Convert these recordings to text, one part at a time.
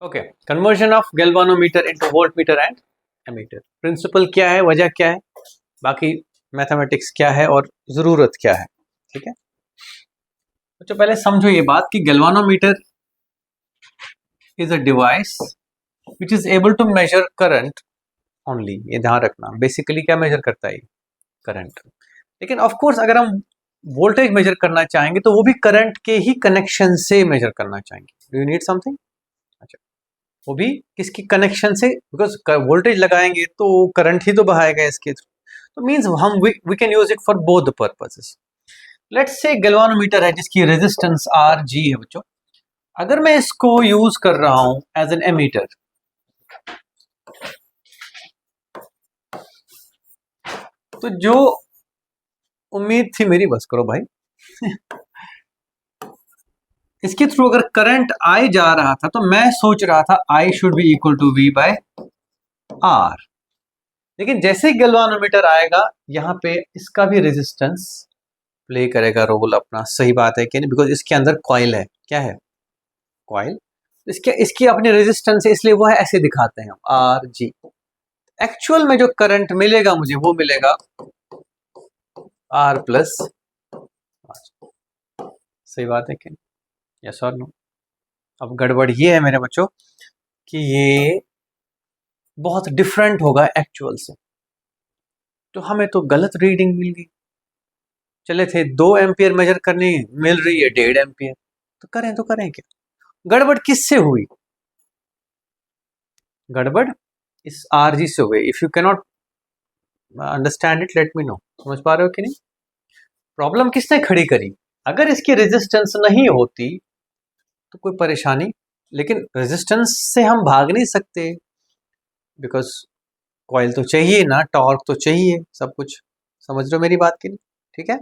Okay, conversion of galvanometer into voltmeter and ammeter. Principle क्या है, वजह क्या है, बाकी मैथमेटिक्स क्या है और ज़रूरत क्या है। ठीक है, तो पहले समझो ये बात कि galvanometer is a device which is able to measure current only. ये ध्यान रखना, बेसिकली क्या मेजर करता है, करंट। लेकिन ऑफ कोर्स अगर हम वोल्टेज मेजर करना चाहेंगे तो वो भी करंट के ही कनेक्शन से मेजर करना चाहेंगे। Do you need something? अच्छा, वो भी किसकी कनेक्शन से, बिकॉज वोल्टेज लगाएंगे तो करंट ही तो बहाएगा इसके थ्रू। तो मींस हम we can use it for both the purposes. Let's say galvanometer है जिसकी रेजिस्टेंस आर जी है बच्चों। अगर मैं इसको यूज कर रहा हूं एज एन एमीटर, तो जो उम्मीद थी मेरी, बस करो भाई इसके थ्रू अगर करंट आई जा रहा था तो मैं सोच रहा था I should be equal to V by R. लेकिन जैसे ही गैल्वानोमीटर आएगा यहां पे इसका भी रेजिस्टेंस प्ले करेगा रोल अपना। सही बात है कि नहीं, बिकॉज इसके अंदर कॉइल है। क्या है? कॉइल। इसके इसकी अपनी रेजिस्टेंस है, इसलिए वो है, ऐसे दिखाते हैं हम आर जी। एक्चुअल में जो करंट मिलेगा मुझे वो मिलेगा आर प्लस। सही बात है कि नहीं? यस और नो? अब गड़बड़ ये है मेरे बच्चों कि ये बहुत डिफरेंट होगा एक्चुअल से, तो हमें तो गलत रीडिंग मिल गई। चले थे 2 एम्पियर मेजर करनी, मिल रही है 1.5 एम्पियर। तो करें क्या? गड़बड़ किससे हुई? गड़बड़ इस आरजी से हो गई। If you cannot understand it, let me know. समझ पा रहे हो कि नहीं? प्रॉब्लम किसने खड़ी करी? अगर इसकी रेजिस्टेंस नहीं होती तो कोई परेशानी, लेकिन रेजिस्टेंस से हम भाग नहीं सकते, बिकॉज कॉइल तो चाहिए ना, टॉर्क तो चाहिए, सब कुछ। समझ रहे हो मेरी बात की नहीं? ठीक है,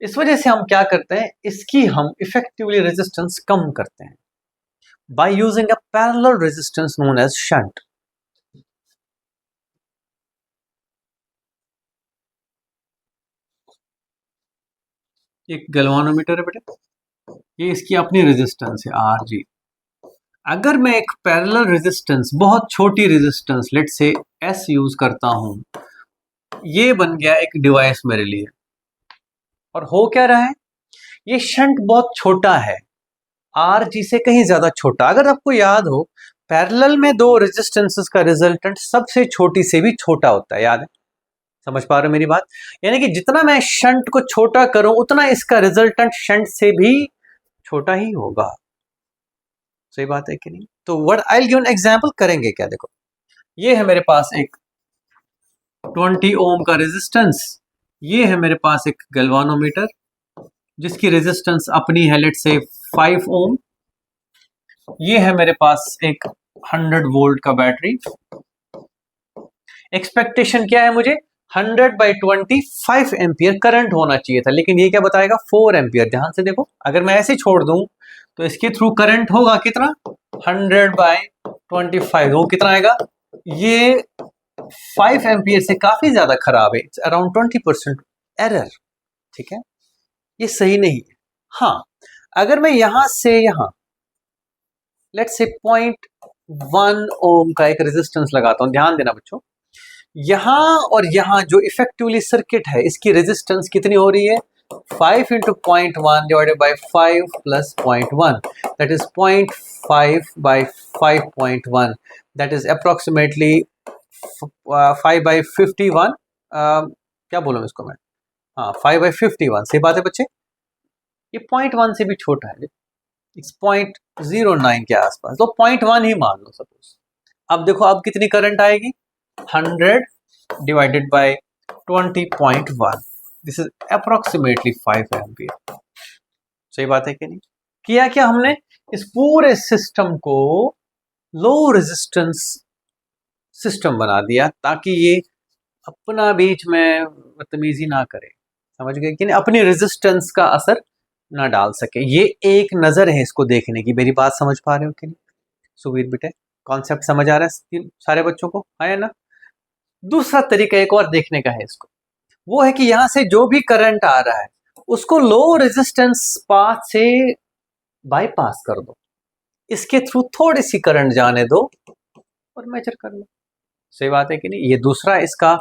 इस वजह से हम क्या करते हैं, इसकी हम इफेक्टिवली रेजिस्टेंस कम करते हैं by using a parallel resistance known as shunt. एक गैल्वानोमीटर है बेटे, ये इसकी अपनी रेजिस्टेंस है आर जी। अगर मैं एक पैरेलल रेजिस्टेंस, बहुत छोटी रेजिस्टेंस, लेट से एस यूज करता हूं, ये बन गया एक डिवाइस मेरे लिए। और हो क्या रहा है, ये शंट बहुत छोटा है, आर जी से कहीं ज्यादा छोटा। अगर आपको याद हो, पैरेलल में 2 रेजिस्टेंसेस का रिजल्टेंट सबसे छोटी से भी छोटा होता है, याद है? समझ पा रहे हो मेरी बात? यानी कि जितना मैं शंट को छोटा करूं उतना इसका रिजल्टेंट शंट से भी छोटा ही होगा। सही बात है कि नहीं? तो what I will give an example, करेंगे क्या? देखो, ये है मेरे पास एक 20 ओम का रेजिस्टेंस, ये है मेरे पास एक गैल्वानोमीटर जिसकी रेजिस्टेंस अपनी है लेट से 5 ओम, ये है मेरे पास एक 100 वोल्ट का बैटरी। एक्सपेक्टेशन क्या है मुझे? 100/20 5 एम्पियर करंट होना चाहिए था, लेकिन ये क्या बताएगा? 4 एम्पियर। ध्यान से देखो, अगर मैं ऐसे छोड़ दूं तो इसके थ्रू करंट होगा कितना? 100/25। वो कितना आएगा? ये 5 एम्पियर से काफी ज्यादा खराब है, अराउंड 20% एरर। ठीक है, ये सही नहीं है। हाँ, अगर मैं यहां से यहां लेट्स से 0.1 ओम का एक रेजिस्टेंस लगाता हूं, ध्यान देना बच्चों, यहां और यहां जो इफेक्टिवली सर्किट है इसकी रेजिस्टेंस कितनी हो रही है? 5 into 0.1 divided by 5 plus 0.1, that is 0.5/5.1, that is approximately 5/51। क्या बोलूं इसको मैं? हाँ, 5/51। सही बात है बच्चे, ये 0.1 से भी छोटा है, इट्स 0.09 के आसपास, तो 0.1 ही मान लो सपोज। अब देखो, अब कितनी करंट आएगी? 100 divided by 20.1, this is approximately 5 ampere. सही बात है कि नहीं? किया क्या हमने? इस पूरे सिस्टम को लो रेजिस्टेंस सिस्टम बना दिया ताकि ये अपना बीच में बदतमीजी ना करे। समझ गए कि नहीं? अपनी रेजिस्टेंस का असर ना डाल सके। ये एक नजर है इसको देखने की। मेरी बात समझ पा रहे हो कि नहीं सुबीर बेटे? कॉन्सेप्ट समझ आ रहा है सारे बच्चों को? है ना? दूसरा तरीका एक और देखने का है इसको, वो है कि यहां से जो भी करंट आ रहा है उसको लो रेजिस्टेंस पाथ से बाईपास कर दो। इसके थ्रू थोड़ी सी करंट जाने दो और मेजर कर लो। सही बात है कि नहीं। ये दूसरा इसका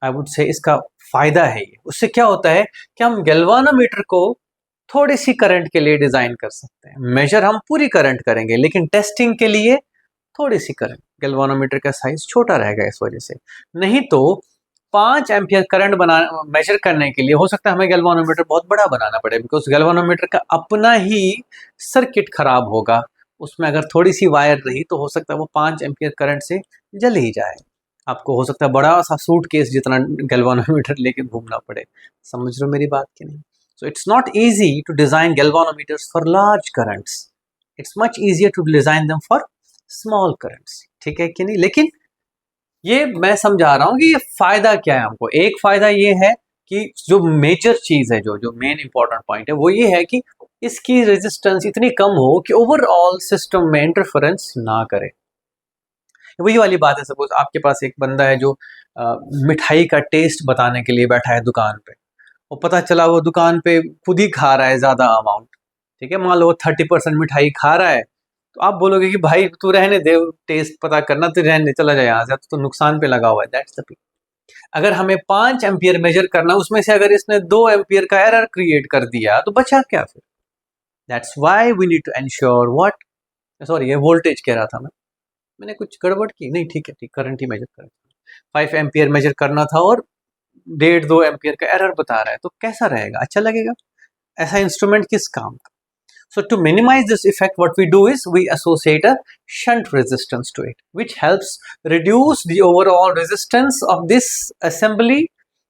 आई वुड से इसका फायदा है। ये उससे क्या होता है कि हम गैल्वानोमीटर को थोड़ी सी करंट के लिए डिजाइन कर सकते हैं। मेजर हम पूरी करंट करेंगे, लेकिन टेस्टिंग के लिए थोड़ी सी करंट। गैल्वानोमीटर का साइज छोटा रहेगा इस वजह से। नहीं तो 5 एम्पियर करंट बना मेजर करने के लिए हो सकता है हमें गैल्वानोमीटर बहुत बड़ा बनाना पड़े, बिकॉज गैल्वानोमीटर का अपना ही सर्किट खराब होगा। उसमें अगर थोड़ी सी वायर रही तो हो सकता है वो 5 एम्पियर करंट से जल ही जाए। आपको हो सकता है बड़ा सा सूटकेस जितना गैल्वानोमीटर लेके घूमना पड़े। समझ रहे हो मेरी बात की नहीं। So it's not easy to design galvanometers for large currents. It's much easier to design them for small currents. ठीक है कि नहीं। लेकिन ये मैं समझा रहा हूँ कि ये फायदा क्या है हमको। एक फायदा ये है कि जो मेजर चीज है, जो जो मेन इंपॉर्टेंट पॉइंट है वो ये है कि इसकी रेजिस्टेंस इतनी कम हो कि ओवरऑल सिस्टम में इंटरफेरेंस ना करे। वही वाली बात है, सपोज आपके पास एक बंदा है जो मिठाई का टेस्ट बताने के लिए बैठा है दुकान पे, और पता चला वो दुकान पे खुद ही खा रहा है ज्यादा अमाउंट। ठीक है, मान लो वो 30% मिठाई खा रहा है, तो आप बोलोगे कि भाई तू रहने दे, टेस्ट पता करना, तो रहने चला जाए यहाँ से, तो नुकसान पे लगा हुआ है। That's the. अगर हमें 5 एम्पियर मेजर करना, उसमें से अगर इसने 2 एम्पियर का एरर क्रिएट कर दिया तो बचा क्या फिर। That's why we need to ensure what, sorry ये वोल्टेज कह रहा था मैंने कुछ गड़बड़ की नहीं। ठीक है, ठीक, करंट ही मेजर कर 5 एम्पियर मेजर करना था और 1.5-2 एम्पियर का एरर बता रहा है, तो कैसा रहेगा, अच्छा लगेगा। ऐसा इंस्ट्रूमेंट किस काम का। So to minimize this effect, what we do is we associate a shunt resistance to it, which helps reduce the overall resistance of this assembly.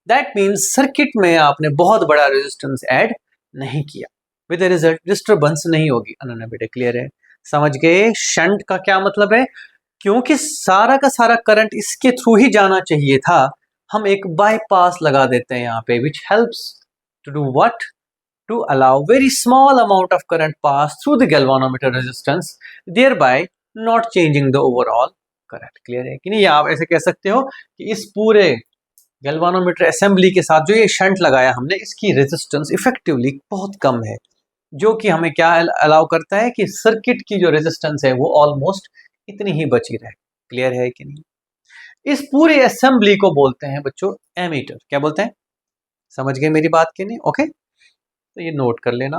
That means circuit में आपने बहुत बड़ा resistance add नहीं किया, with the result disturbance नहीं होगी। अनन्या बेटे clear है, समझ गए शंट का क्या मतलब है। क्योंकि सारा का सारा करंट इसके थ्रू ही जाना चाहिए था, हम एक बाईपास लगा देते हैं यहाँ पे, which helps to do what, to allow very small amount of current pass through the galvanometer resistance, thereby not changing the overall current। Clear है कि नहीं। आप ऐसे कह सकते हो कि इस पूरे गैल्वानोमीटर असेंबली के साथ जो ये शंट लगाया हमने, इसकी रेजिस्टेंस इफेक्टिवली बहुत कम है, जो कि हमें क्या अलाउ करता है कि सर्किट की जो रेजिस्टेंस है वो ऑलमोस्ट इतनी ही बची रहे। क्लियर है कि नहीं। इस पूरे असेंबली को बोलते हैं बच्चों एमीटर। क्या बोलते हैं, समझ गए मेरी बात की नहीं। ओके, तो ये नोट कर लेना।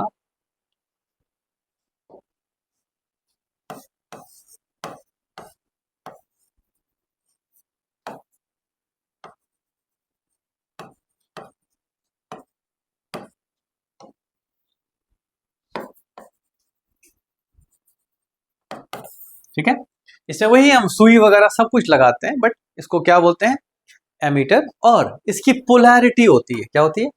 ठीक है, इसमें वही हम सुई वगैरह सब कुछ लगाते हैं, बट इसको क्या बोलते हैं, एमीटर। और इसकी पोलैरिटी होती है, क्या होती है,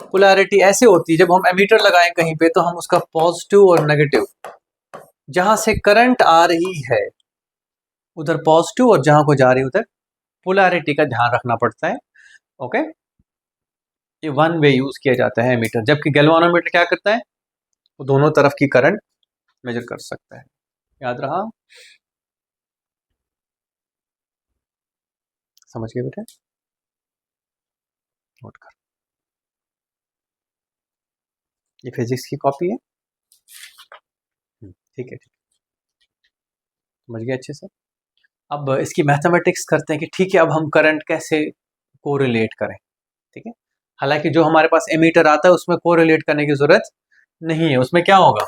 पोलैरिटी ऐसे होती है जब हम एमीटर लगाएं कहीं पे तो हम उसका पॉजिटिव और नेगेटिव, जहां से करंट आ रही है उधर पॉजिटिव और जहां को जा रही है उधर पोलैरिटी का ध्यान रखना पड़ता है। ओके, ये वन वे यूज किया जाता है एमीटर, जबकि गैल्वानोमीटर क्या करता है, वो दोनों तरफ की करंट मेजर कर सकता है। याद रहा, समझ गए बेटे, नोट कर। ये फिजिक्स की कॉपी है। ठीक है, ठीक, समझ गए अच्छे से। अब इसकी मैथमेटिक्स करते हैं कि ठीक है अब हम करंट कैसे कोरिलेट करें। ठीक है, हालांकि जो हमारे पास एमीटर आता है उसमें कोरिलेट करने की जरूरत नहीं है। उसमें क्या होगा,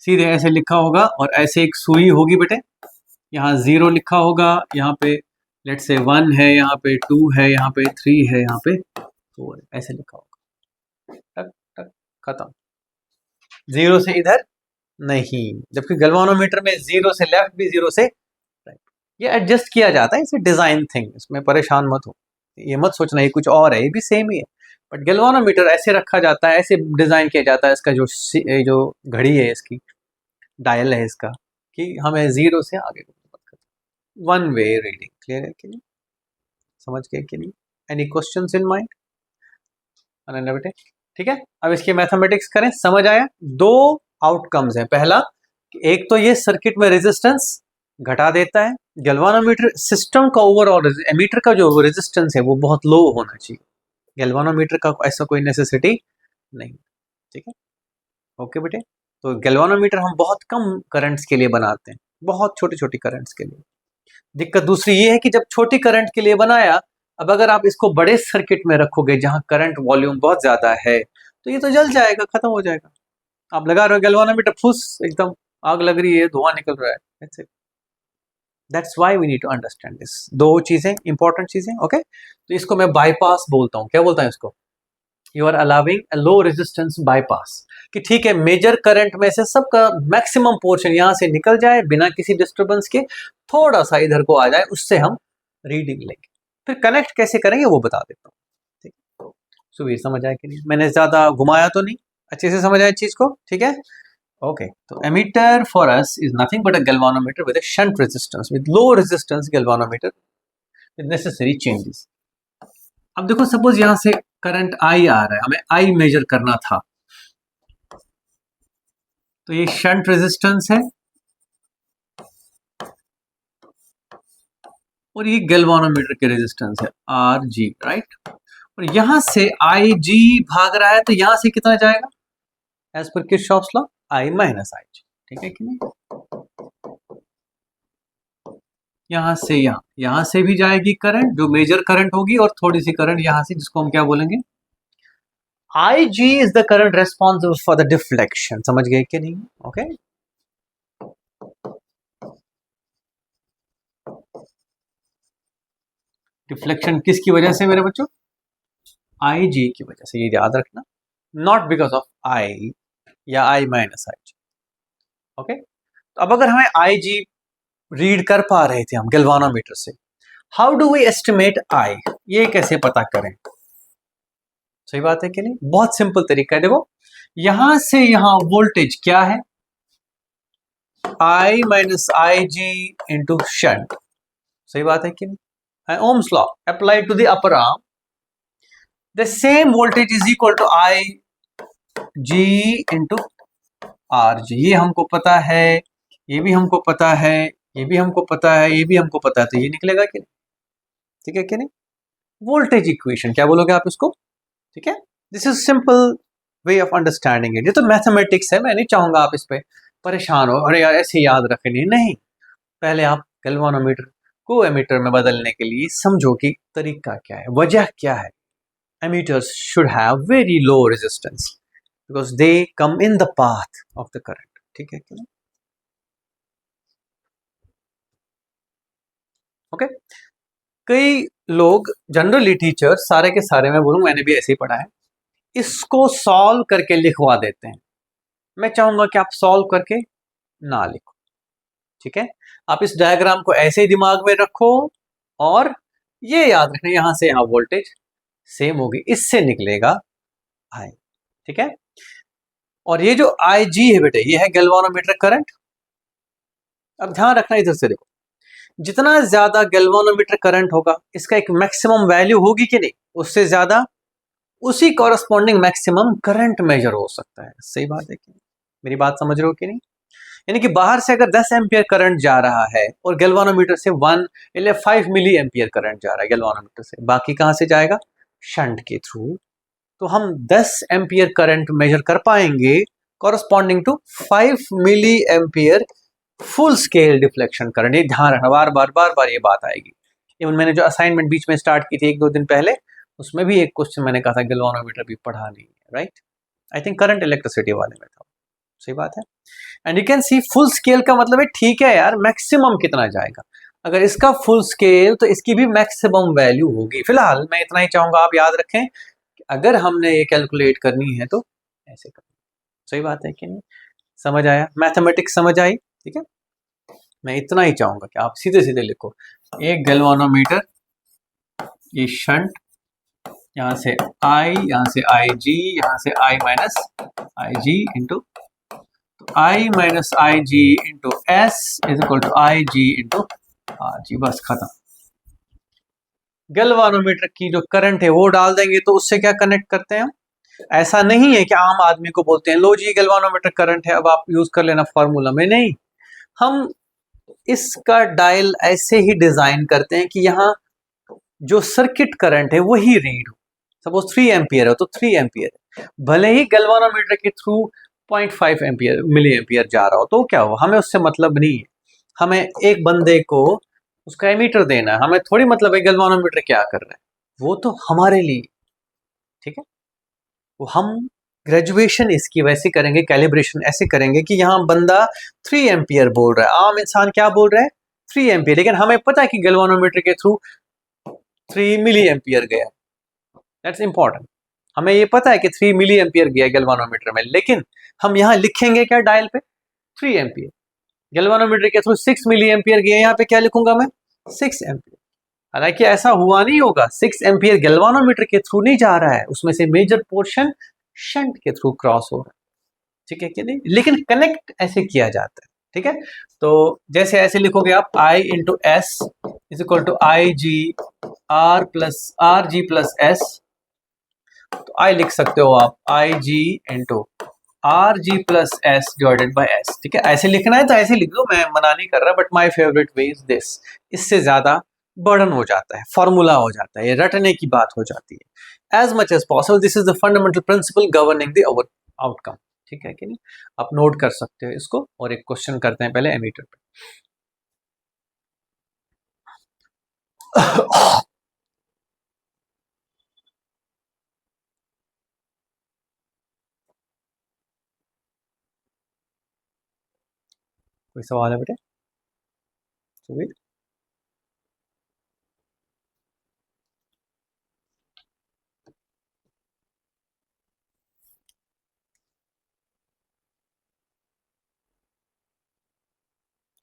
सीधे ऐसे लिखा होगा और ऐसे एक सुई होगी बेटे, यहाँ 0 लिखा होगा, यहाँ पे लेट से 1 है, यहाँ पे 2 है, यहाँ पे 3 है, यहाँ पे 4 है, ऐसे लिखा होगा। टक टक खत्म। 0 से इधर नहीं, जबकि गैल्वानोमीटर में 0 से लेफ्ट भी 0 से राइट। ये एडजस्ट किया जाता है, इसे डिजाइन थिंग, इसमें परेशान मत हो, ये मत सोचना ये कुछ और है, ये भी सेम ही है। बट गैल्वानोमीटर ऐसे रखा जाता है, ऐसे डिजाइन किया जाता है, इसका जो जो घड़ी है इसकी डायल है इसका, कि हमें 0 से आगे वन वे रीडिंग। क्लियर है कि नहीं, समझ गए कि नहीं। Any questions in mind Ananya बेटे। ठीक है, अब इसकी मैथमेटिक्स करें, समझ आया। 2 आउटकम्स हैं, पहला एक तो ये सर्किट में रेजिस्टेंस घटा देता है। गैल्वानोमीटर सिस्टम का ओवरऑल एमीटर का जो रेजिस्टेंस है वो बहुत लो होना चाहिए, गैल्वानोमीटर का ऐसा कोई नेसेसिटी नहीं। ठीक है, ओके बेटे। तो गैल्वानोमीटर हम बहुत कम करंट्स के लिए बनाते हैं, बहुत छोटी छोटी करंट्स के लिए। दिक्कत दूसरी ये है कि जब छोटी करंट के लिए बनाया, अब अगर आप इसको बड़े सर्किट में रखोगे जहां करंट वॉल्यूम बहुत ज्यादा है, तो ये तो जल जाएगा, खत्म हो जाएगा। आप लगा रहे हो गैल्वानोमीटर, फुस एकदम आग लग रही है, धुआं निकल रहा है। That's why we need to understand this. दो चीजें, इंपॉर्टेंट चीजें, ओके। तो इसको मैं बाईपास बोलता हूँ। क्या बोलता हूँ इसको? You are allowing a low resistance bypass, कि ठीक है मेजर करंट में से सबका मैक्सिमम पोर्शन यहां से निकल जाए बिना किसी डिस्टर्बेंस के, थोड़ा सा इधर को आ जाए, उससे हम रीडिंग लेंगे। फिर कनेक्ट कैसे करेंगे वो बता देता हूँ, ठीक है। सुबीर समझ आया कि नहीं? मैंने ज्यादा घुमाया तो नहीं, अच्छे से समझ आया चीज को, ठीक है। Okay, so emitter for us is nothing but a galvanometer with a shunt resistance, with low resistance galvanometer with necessary changes. अब देखो सपोज यहां से करंट I आ रहा है, हमें I मेजर करना था, तो ये शंट रेजिस्टेंस है और ये गैल्वानोमीटर के रेजिस्टेंस है RG, राइट। और यहां से IG भाग रहा है, तो यहां से कितना जाएगा as per Kirchhoff's law? I minus IG, ठीक है कि नहीं? यहां से यहां से भी जाएगी करंट, जो मेजर करंट होगी, और थोड़ी सी करंट यहां से, जिसको हम क्या बोलेंगे? IG is the current responsible for the deflection. समझ गए कि नहीं? ओके। डिफ्लेक्शन किसकी वजह से मेरे बच्चों? IG की वजह से, ये याद रखना, नॉट बिकॉज ऑफ I या I माइनस IG। ओके, तो अब अगर हमें IG रीड कर पा रहे थे हम गैल्वानोमीटर से, how do we estimate I? ये कैसे पता करें? सही बात है कि नहीं? बहुत सिंपल तरीका है। देखो, यहां से यहां वोल्टेज क्या है? I minus IG into shunt. सही बात है कि नहीं? Ohm's law applied to the upper arm, the same voltage is equal to IG into RG। ये हमको पता है, ये भी हमको पता है, ये भी हमको पता है, ये भी हमको पता है, तो ये निकलेगा कि नहीं? ठीक है कि नहीं? वोल्टेज इक्वेशन क्या बोलोगे आप इसको? ठीक है, this is simple way of understanding it. ये तो मैथमेटिक्स है, मैं नहीं चाहूंगा आप इस पे परेशान हो, अरे यार ऐसे याद रखनी नहीं। पहले आप गैल्वानोमीटर को एमीटर में बदलने के लिए समझो कि तरीका क्या है, वजह क्या है। Ammeters should have very low resistance because they come in the path of the current. ठीक है कि नहीं? ओके, कई लोग, जनरली टीचर, सारे के सारे मैं बोलूँ, मैंने भी ऐसे ही पढ़ा है, इसको सॉल्व करके लिखवा देते हैं। मैं चाहूंगा कि आप सॉल्व करके ना लिखो, ठीक है। आप इस डायग्राम को ऐसे ही दिमाग में रखो और ये याद रखना, यहां से यहां वोल्टेज सेम होगी, इससे निकलेगा I, ठीक है। और ये जो IG है बेटे, ये है गैल्वानोमीटर करंट। अब ध्यान रखना, इधर से देखो, जितना ज्यादा गैल्वानोमीटर करंट होगा, इसका एक मैक्सिमम वैल्यू होगी कि नहीं? उससे ज्यादा उसी कॉरस्पॉन्डिंग मैक्सिमम करंट मेजर हो सकता है। सही बात है कि नहीं? मेरी बात समझ रहे हो कि नहीं? यानी कि बाहर से अगर 10 एम्पियर करंट जा रहा है और गैल्वानोमीटर से 5 मिली एम्पियर करंट जा रहा है गैल्वानोमीटर से, बाकी कहां से जाएगा? शंट के थ्रू। तो हम 10 एम्पियर करंट मेजर कर पाएंगे corresponding to 5 milli ampere full scale deflection current. ये ध्यान रखना, बार बार ये बात आएगी। इवन मैंने जो असाइनमेंट बीच में स्टार्ट की थी 1-2 दिन पहले, उसमें भी एक क्वेश्चन मैंने कहा था गैल्वानोमीटर भी पढ़ा नहीं है, right. I think current electricity वाले में था। सही बात है। And you can see full scale का मतलब है, ठीक है यार, मैक्सिमम कितना जाएगा? अगर इसका फुल स्केल, तो इसकी भी मैक्सिमम वैल्यू होगी। फिलहाल मैं इतना ही चाहूंगा आप याद रखें कि अगर हमने ये कैलकुलेट करनी है तो ऐसे करना। सही बात है कि नहीं? समझ आया? मैथमेटिक्स समझ आई? ठीक है, मैं इतना ही चाहूंगा कि आप सीधे सीधे लिखो, एक गैल्वानोमीटर, ये शंट, यहां से I, यहां से IG, यहां से I minus IG into I minus IG into S is equal to IG into RG। बस खत्म। गैल्वानोमीटर की जो करंट है वो डाल देंगे, तो उससे क्या कनेक्ट करते हैं हम? ऐसा नहीं है कि आम आदमी को बोलते हैं लो जी गैल्वानोमीटर करंट है, अब आप यूज कर लेना फॉर्मूला में। नहीं, हम इसका डायल ऐसे ही डिजाइन करते हैं कि यहाँ जो सर्किट करंट है वही रीड हो। सपोज 3 एम्पियर है तो 3 एम्पियर है, भले ही गैल्वानोमीटर के थ्रू 0.5 एम्पियर मिली एम्पियर जा रहा हो तो क्या हो, हमें उससे मतलब नहीं है। हमें एक बंदे को उसका एमीटर देना है, हमें थोड़ी मतलब है गैल्वानोमीटर क्या कर रहा है, वो तो हमारे लिए, ठीक है। वो हम ग्रेजुएशन इसकी वैसे करेंगे, कैलिब्रेशन ऐसे करेंगे कि यहाँ बंदा 3 एम्पियर बोल रहा है, आम इंसान क्या बोल रहा है 3 एम्पियर, लेकिन हमें पता है कि गैल्वानोमीटर के थ्रू 3 मिली एम्पियर गया। That's important. हमें ये पता है कि 3 मिली एम्पियर गया गैल्वानोमीटर में, लेकिन हम यहाँ लिखेंगे क्या डायल पे 3 एम्पियर। गैल्वानोमीटर के थ्रू 6 मिली एम्पियर गया, यहाँ पे क्या लिखूंगा मैं 6 एम्पियर। हालांकि ऐसा हुआ नहीं होगा, 6 एम्पियर गैल्वानोमीटर के थ्रू नहीं जा रहा है, उसमें से मेजर पोर्शन शंट के थ्रू क्रॉस हो रहा है, ठीक है कि नहीं, लेकिन कनेक्ट ऐसे किया जाता है, ठीक है। तो जैसे ऐसे लिखोगे आप I into S is equal to I G R G plus S, तो आई लिख सकते हो आप I G into R G plus S divided by S, ठीक है। ऐसे लिखना है तो ऐसे लिख दो, मैं मना नहीं कर रहा, but my favourite way is this. इससे ज्यादा बर्डन हो जाता है, फॉर्मूला हो जाता है, ये रटने की बात हो जाती है। As much as possible this is the fundamental principle governing the outcome, ठीक है कि नहीं। आप नोट कर सकते हो इसको, और एक क्वेश्चन करते हैं पहले एमीटर पे। कोई सवाल है बेटे सुबीर?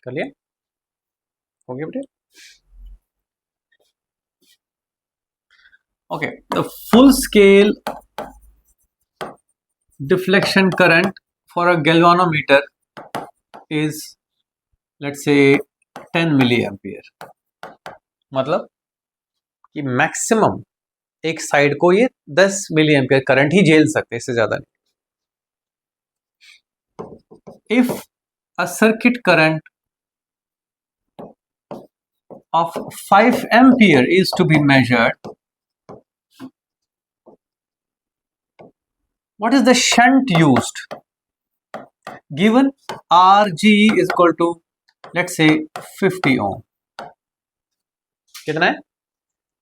कर लिया? हो गया बेटे? Okay, the full scale deflection current for a galvanometer is, let's say, 10 milliampere। मतलब कि मैक्सिमम एक साइड को ये 10 मिली एम्पियर करंट ही झेल सकते, इससे ज्यादा नहीं। If a circuit current of 5 ampere is to be measured, what is the shunt used? Given Rg is equal to, let's say, 50 ohm। कितना है?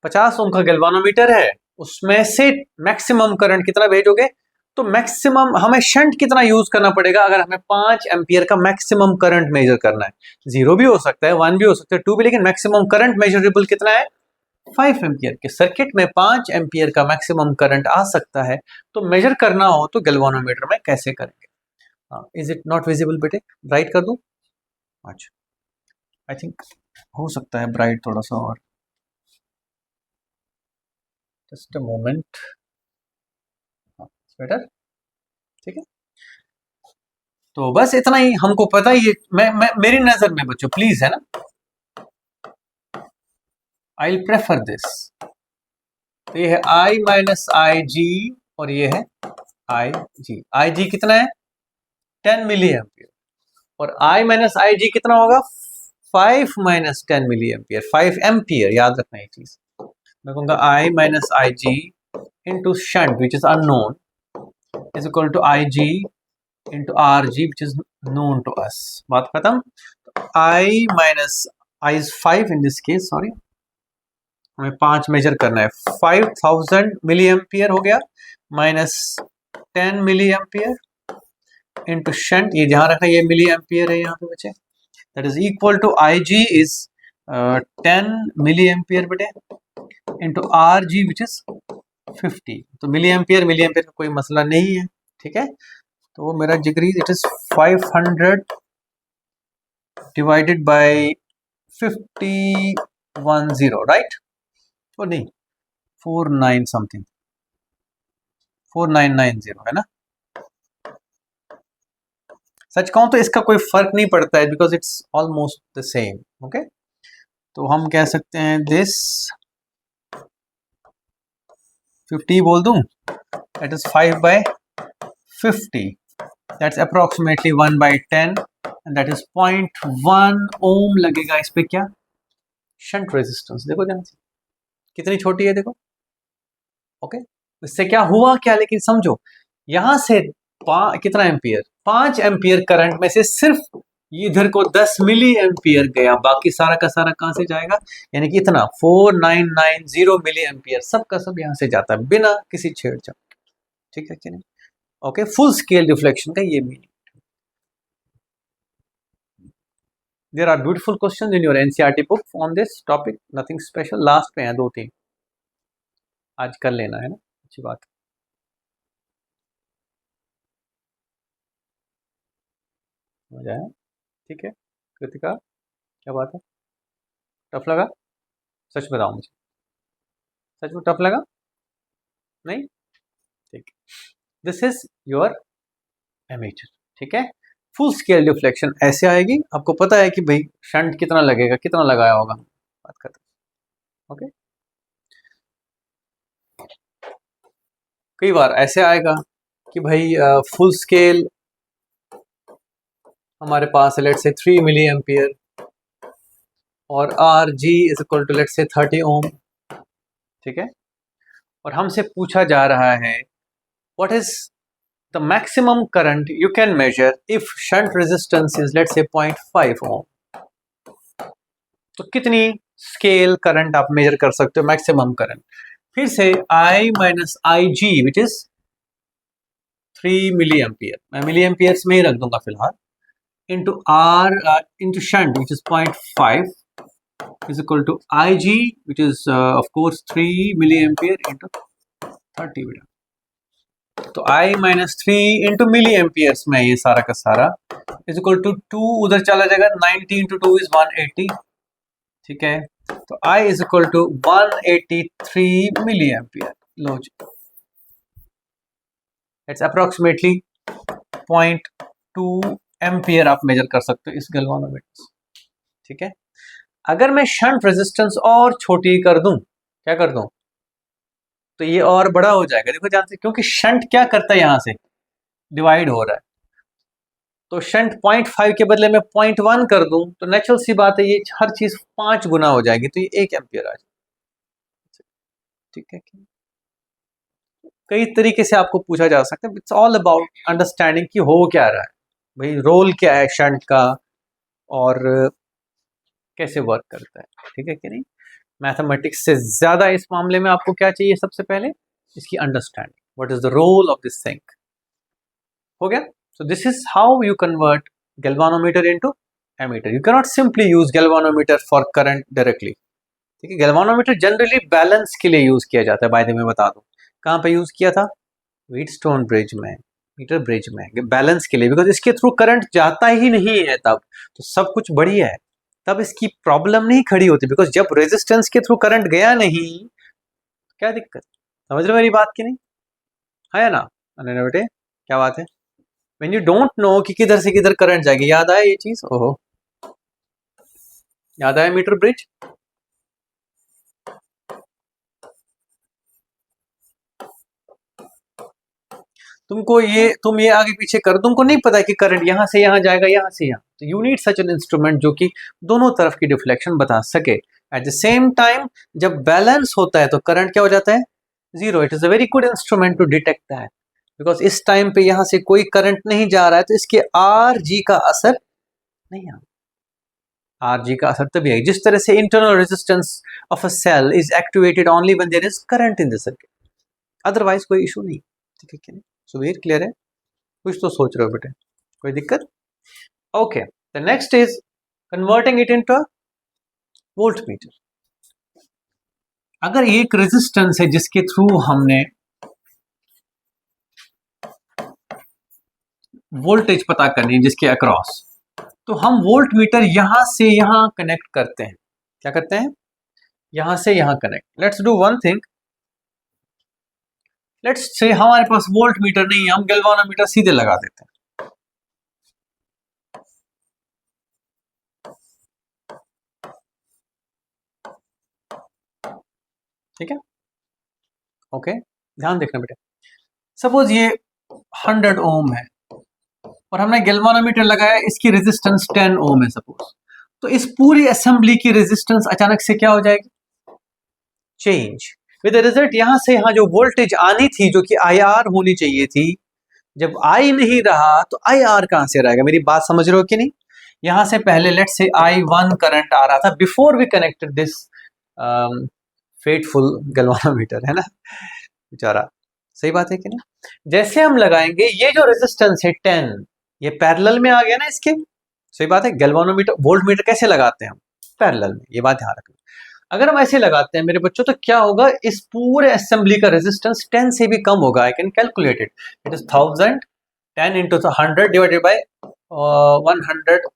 50 ओम का गैल्वानोमीटर है, उसमें से मैक्सिमम करंट कितना भेजोगे, तो मैक्सिमम हमें शंट कितना यूज करना पड़ेगा अगर हमें 5 एम्पियर का मैक्सिमम करंट मेजर करना है। 0 भी हो सकता है, 1 भी हो सकता है, 2 भी, लेकिन मैक्सिमम करंट मेजरेबल कितना है 5 एम्पियर के सर्किट में 5 एम्पियर का मैक्सिमम करंट आ सकता है। तो मेजर करना हो तो गैल्वानोमीटर में कैसे करेंगे? इज इट नॉट विजिबल बेटे? ब्राइट कर दूं? अच्छा, आई थिंक हो सकता है ब्राइट थोड़ा सा और, जस्ट अ मोमेंट। बेटर, ठीक है। तो बस इतना ही हमको पता ही है, मैं मेरी नजर में बच्चों प्लीज, है ना, आई विल प्रेफर दिस। तो ये है I माइनस आई जी, और ये है आई जी। आई जी कितना है 10 मिली एम्पियर, और I माइनस आई जी कितना होगा 5 माइनस 10 मिली एम्पियर, 5 एम्पियर, याद रखना ये चीज। मैं कहूंगा I minus I G into shunt which is unknown is equal to I G into R G which is known to us. बात खत्म। I minus I is 5 in this case, sorry, हमें 5 major करना है, 5000 milli ampere हो गया, minus 10 milliampere into shunt, ये ध्यान रखना ये मिली एम्पियर है यहाँ पे बच्चे, that is equal to I G is 10 milliampere बेटे into R G which is 50। तो मिली एम्पियर का कोई मसला नहीं है, ठीक है। तो वो मेरा जिगरी, it is 500 divided by 5010, right? ओ नहीं, 49 समथिंग, 4990 है ना। सच कहूं तो इसका कोई फर्क नहीं पड़ता है, because it's almost the same, okay. तो हम कह सकते हैं दिस 50 बोल दूं, that is 5 by 50, that's approximately 1 by 10, and that is 0.1 ohm लगेगा इस पे क्या, शंट रेजिस्टेंस। देखो ध्यान से कितनी छोटी है, देखो, ओके। इससे क्या हुआ क्या, लेकिन समझो, यहां से कितना एम्पियर, 5 एम्पियर करंट में से सिर्फ इधर को 10 मिली एम्पियर गया, बाकी सारा का सारा कहां से जाएगा, यानी कि इतना 4990 मिली एम्पियर सब का सब यहां से जाता है बिना किसी छेड़छाड़। ठीक है कि नहीं? ओके, फुल स्केल रिफ्लेक्शन का ये meaning. There are beautiful questions in your NCERT book on this topic, nothing special. Last पे हैं 2-3, आज कर लेना है ना, अच्छी बात। मजा है, ठीक है। कृतिका क्या बात है, टफ लगा? सच बताओ मुझे, सच में टफ लगा? नहीं, ठीक। दिस इज योर एमीटर, ठीक है। फुल स्केल डिफ्लेक्शन ऐसे आएगी, आपको पता है कि भाई शंट कितना लगेगा, कितना लगाया होगा, बात करते हैं। ओके, कई बार ऐसे आएगा कि भाई फुल स्केल हमारे पास है लेट्स से 3 मिली एम्पियर और R G is equal to let's say 30 ओम, ठीक है। और हमसे पूछा जा रहा है what is the maximum current you can measure if shunt resistance is let's say 0.5 ohm। तो कितनी स्केल करंट आप मेजर कर सकते हो, मैक्सिमम करंट। फिर से I minus I G which is 3 milliampere, मैं मिली एम्पियर्स में ही रख दूंगा फिलहाल, into R into shunt which is 0.5 is equal to I G which is of course 3 milliampere into 30 बेटा। तो I minus 3 into milliamperes में ये सारा का सारा इज इक्वल टू 2 उधर चला जाएगा, 90 इंटू 2 इज 180, ठीक है। तो I is equal to 183 milliampere. लो जी, इट्स अप्रोक्सीमेटली 0.2 एम्पियर आप मेजर कर सकते हो इस गैल्वानोमीटर, ठीक है। अगर मैं शंट रेजिस्टेंस और छोटी कर दूं, क्या कर दूं, तो ये और बड़ा हो जाएगा। देखो जानते, क्योंकि शंट क्या करता है, यहां से डिवाइड हो रहा है, तो शंट 0.5 के बदले में 0.1 कर दूं तो नेचुरल सी बात है ये हर चीज 5 गुना हो जाएगी, तो ये 1 एम्पियर आ जाएगा, ठीक है। कई तरीके से आपको पूछा जा सकता है, इट्स ऑल अबाउट अंडरस्टैंडिंग कि हो क्या रहा है, भाई रोल क्या है शंट का और कैसे वर्क करता है, ठीक है कि नहीं। मैथमेटिक्स से ज्यादा इस मामले में आपको क्या चाहिए, सबसे पहले इसकी understanding, what is the role of this thing. हो गया। So this is how you convert galvanometer into ammeter. You cannot simply use galvanometer for current directly. ठीक है, galvanometer जनरली बैलेंस के लिए यूज किया जाता है। बाय द वे मैं बता दूं कहाँ पे यूज किया था, व्हीटस्टोन ब्रिज में, मीटर ब्रिज में, बैलेंस के लिए, बिकॉज इसके थ्रू करंट जाता ही नहीं है तब, तो सब कुछ बढ़िया है, तब इसकी प्रॉब्लम नहीं खड़ी होती, बिकॉज जब रेजिस्टेंस के थ्रू करंट गया नहीं, क्या दिक्कत, समझ रहे मेरी बात की नहीं, है ना अनन्या बेटे, क्या बात है। When you don't know कि किधर से किधर करंट जाएगी, याद आया ये चीज, ओहो याद आया मीटर ब्रिज। तुम ये आगे पीछे कर, तुमको नहीं पता कि करंट यहां से यहां जाएगा, यहां से यहां, तो you need such an instrument जो कि दोनों तरफ की डिफ्लेक्शन बता सके। एट द सेम टाइम जब बैलेंस होता है तो करंट क्या हो जाता है, zero. It is a very good instrument to detect that, because इस टाइम पे यहां से कोई करंट नहीं जा रहा है, तो इसके आर जी का असर नहीं आता। आर जी का असर तभी है जिस तरह से internal resistance of a cell is activated only when there is current in the circuit, otherwise कोई इशू नहीं, ठीक है कि नहीं। सो वेरी क्लियर है, कुछ तो सोच रहे हो बेटे, कोई दिक्कत। Okay, the next is converting it into volt metre. अगर एक रेजिस्टेंस है जिसके थ्रू हमने वोल्टेज पता करनी है, जिसके अक्रॉस, तो हम वोल्ट मीटर यहां से यहां कनेक्ट करते हैं। क्या करते हैं, यहां से यहां connect. Let's do one thing, let's say हमारे पास वोल्ट मीटर नहीं है, हम गैल्वानोमीटर सीधे लगा देते हैं। ठीक है, ओके, ध्यान देखना बेटा। सपोज ये 100 ओम है और हमने गैल्वानोमीटर लगाया, इसकी रेजिस्टेंस 10 ओम है सपोज, तो इस पूरी असेंबली की रेजिस्टेंस अचानक से क्या हो जाएगी, चेंज, विद द रिजल्ट यहां से यहां जो वोल्टेज आनी थी, जो कि IR होनी चाहिए थी, जब आई नहीं रहा तो आई आर कहां से रहेगा? मेरी बात समझ रहे हो कि नहीं? यहां से पहले लेट से I1 करंट आ रहा था before we connected this fateful galvanometer, है ना बेचारा। सही बात है कि नहीं? जैसे हम लगाएंगे ये जो रेजिस्टेंस है 10, ये पैरेलल में आ गया ना इसके। सही बात है। गैल्वानोमीटर वोल्ट मीटर कैसे लगाते हैं हम? पैरेलल में। ये बात ध्यान रखना। अगर हम ऐसे लगाते हैं मेरे बच्चों तो क्या होगा, इस पूरे असेंबली का रेजिस्टेंस 10 से भी कम होगा। I can calculate it. It is 1000 10 into 100 divided by 110.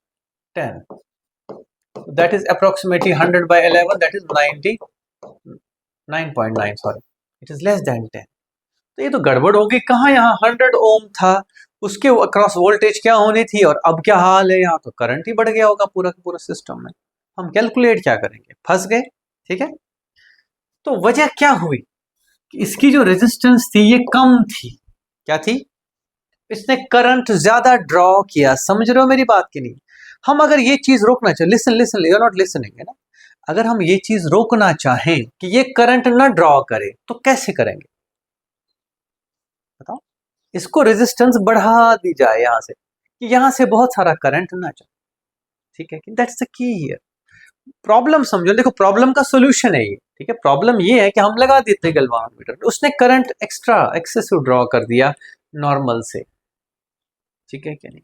That is approximately 100 by 11. That is 99.9. Sorry, it is less than 10. तो ये तो गड़बड़ होगी। कहाँ यहाँ 100 ओम था, उसके अक्रॉस वोल्टेज क्या होनी थी, और अब क्या हाल है? यहाँ तो करंट ही बढ़ गया होगा पूरा का पूरा सिस्टम में। हम कैलकुलेट क्या करेंगे? फंस गए। ठीक है। तो वजह क्या हुई कि इसकी जो रेजिस्टेंस थी ये कम थी। क्या थी? इसने करंट ज्यादा ड्रॉ किया। समझ रहे हो मेरी बात की नहीं? हम अगर ये चीज रोकना चाहें, listen listen, you are not listening, है ना। अगर हम ये चीज रोकना चाहें कि ये करंट ना ड्रॉ करे तो कैसे करेंगे बताओ? इसको रेजिस्टेंस बढ़ा दी जाए यहां से, कि यहां से बहुत सारा करंट ना जाए। ठीक है कि that's the key here. Problem समझो। देखो प्रॉब्लम का सोल्यूशन है ये। ठीक है। प्रॉब्लम ये है कि हम लगा देते गैल्वानोमीटर, उसने करंट एक्स्ट्रा एक्सेसिव ड्रॉ कर दिया नॉर्मल से। ठीक है कि नहीं?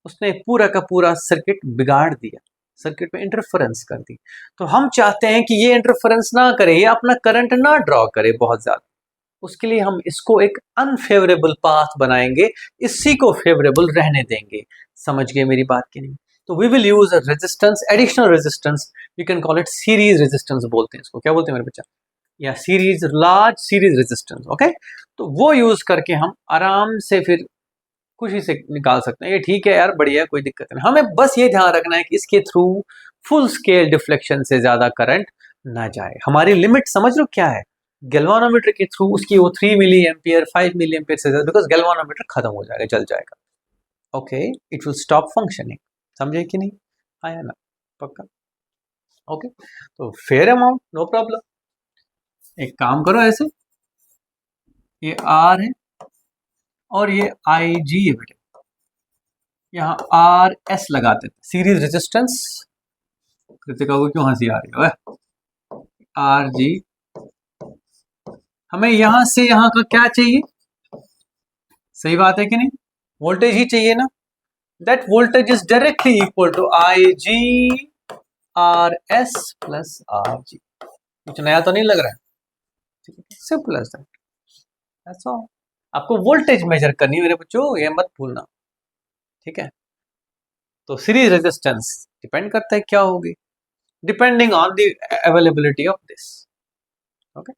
उसने पूरा का पूरा सर्किट बिगाड़ दिया, सर्किट में इंटरफेरेंस कर दी। तो हम चाहते हैं कि ये इंटरफेरेंस ना करे, ये अपना करंट ना ड्रॉ करे बहुत ज्यादा। उसके लिए हम इसको एक अनफेवरेबल पाथ बनाएंगे, इसी को फेवरेबल रहने देंगे। समझ गए मेरी बात की नहीं? तो we will use a resistance, additional resistance. You can call it series resistance बोलते हैं इसको। क्या बोलते हैं मेरे बच्चा? या series, large series resistance. Okay. तो वो यूज करके हम आराम से फिर खुशी से निकाल सकते हैं। ये ठीक है यार, बढ़िया, कोई दिक्कत नहीं। हमें बस ये ध्यान रखना है कि इसके थ्रू फुल स्केल डिफ्लेक्शन से ज्यादा करंट ना जाए। हमारी लिमिट समझ लो क्या है? गैल्वानोमीटर के थ्रू उसकी वो 3 मिली एम्पियर 5 मिली एम्पियर से ज्यादा, बिकॉज गैल्वानोमीटर खत्म हो जाएगा, जल जाएगा। Okay, it will stop functioning. समझे कि नहीं? आया ना? पक्का? ओके। तो फेयर अमाउंट, नो प्रॉब्लम। एक काम करो, ऐसे ये आर है और ये आई जी है बेटे, यहाँ आर एस लगाते थे, सीरीज रेजिस्टेंस। कृतिका को क्यों हंसी आ रही है? R G. हमें यहां से यहां का क्या चाहिए? सही बात है कि नहीं? वोल्टेज ही चाहिए ना। That voltage is directly equal to I G R S plus R G. कुछ नया तो नहीं लग रहा है? Simple as that, that's all. आपको वोल्टेज मेजर करनी है मेरे बच्चों, ये मत भूलना। ठीक है। तो सीरीज रेजिस्टेंस डिपेंड करता है क्या होगी, depending on the availability of this. Okay.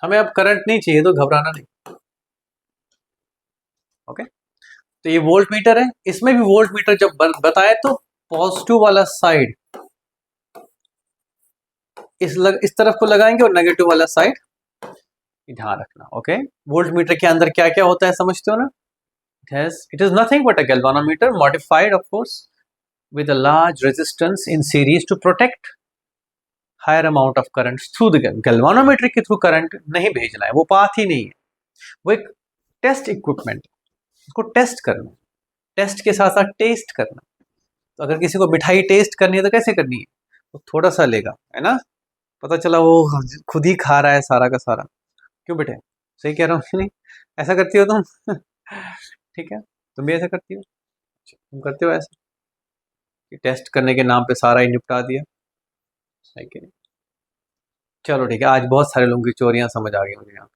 हमें अब करंट नहीं चाहिए तो घबराना नहीं। ओके। तो ये वोल्ट मीटर है, इसमें भी वोल्ट मीटर जब बताए तो पॉजिटिव वाला साइड इस तरफ को लगाएंगे और नेगेटिव वाला साइड ध्यान रखना। ओके। वोल्ट मीटर के अंदर क्या क्या होता है समझते हो ना? It is nothing but a galvanometer modified of course with a large resistance in series to protect higher amount of current through the galvanometer के थ्रू करंट नहीं भेजना है, वो पाथ ही नहीं है, वो एक टेस्ट इक्विपमेंट, उसको टेस्ट करना, टेस्ट के साथ साथ टेस्ट करना। तो अगर किसी को मिठाई टेस्ट करनी है तो कैसे करनी है? वो थोड़ा सा लेगा, है ना, पता चला वो खुद ही खा रहा है सारा का सारा। क्यों बेटे? सही कह रहा हूँ कि नहीं? ऐसा करती हो तुम? ठीक है, तुम भी ऐसा करती हो? तुम करते हो ऐसा कि टेस्ट करने के नाम पे सारा ही निपटा दिया? सही कि नहीं? चलो ठीक है, आज बहुत सारे लोगों की चोरियां समझ आ गई मुझे यहाँ।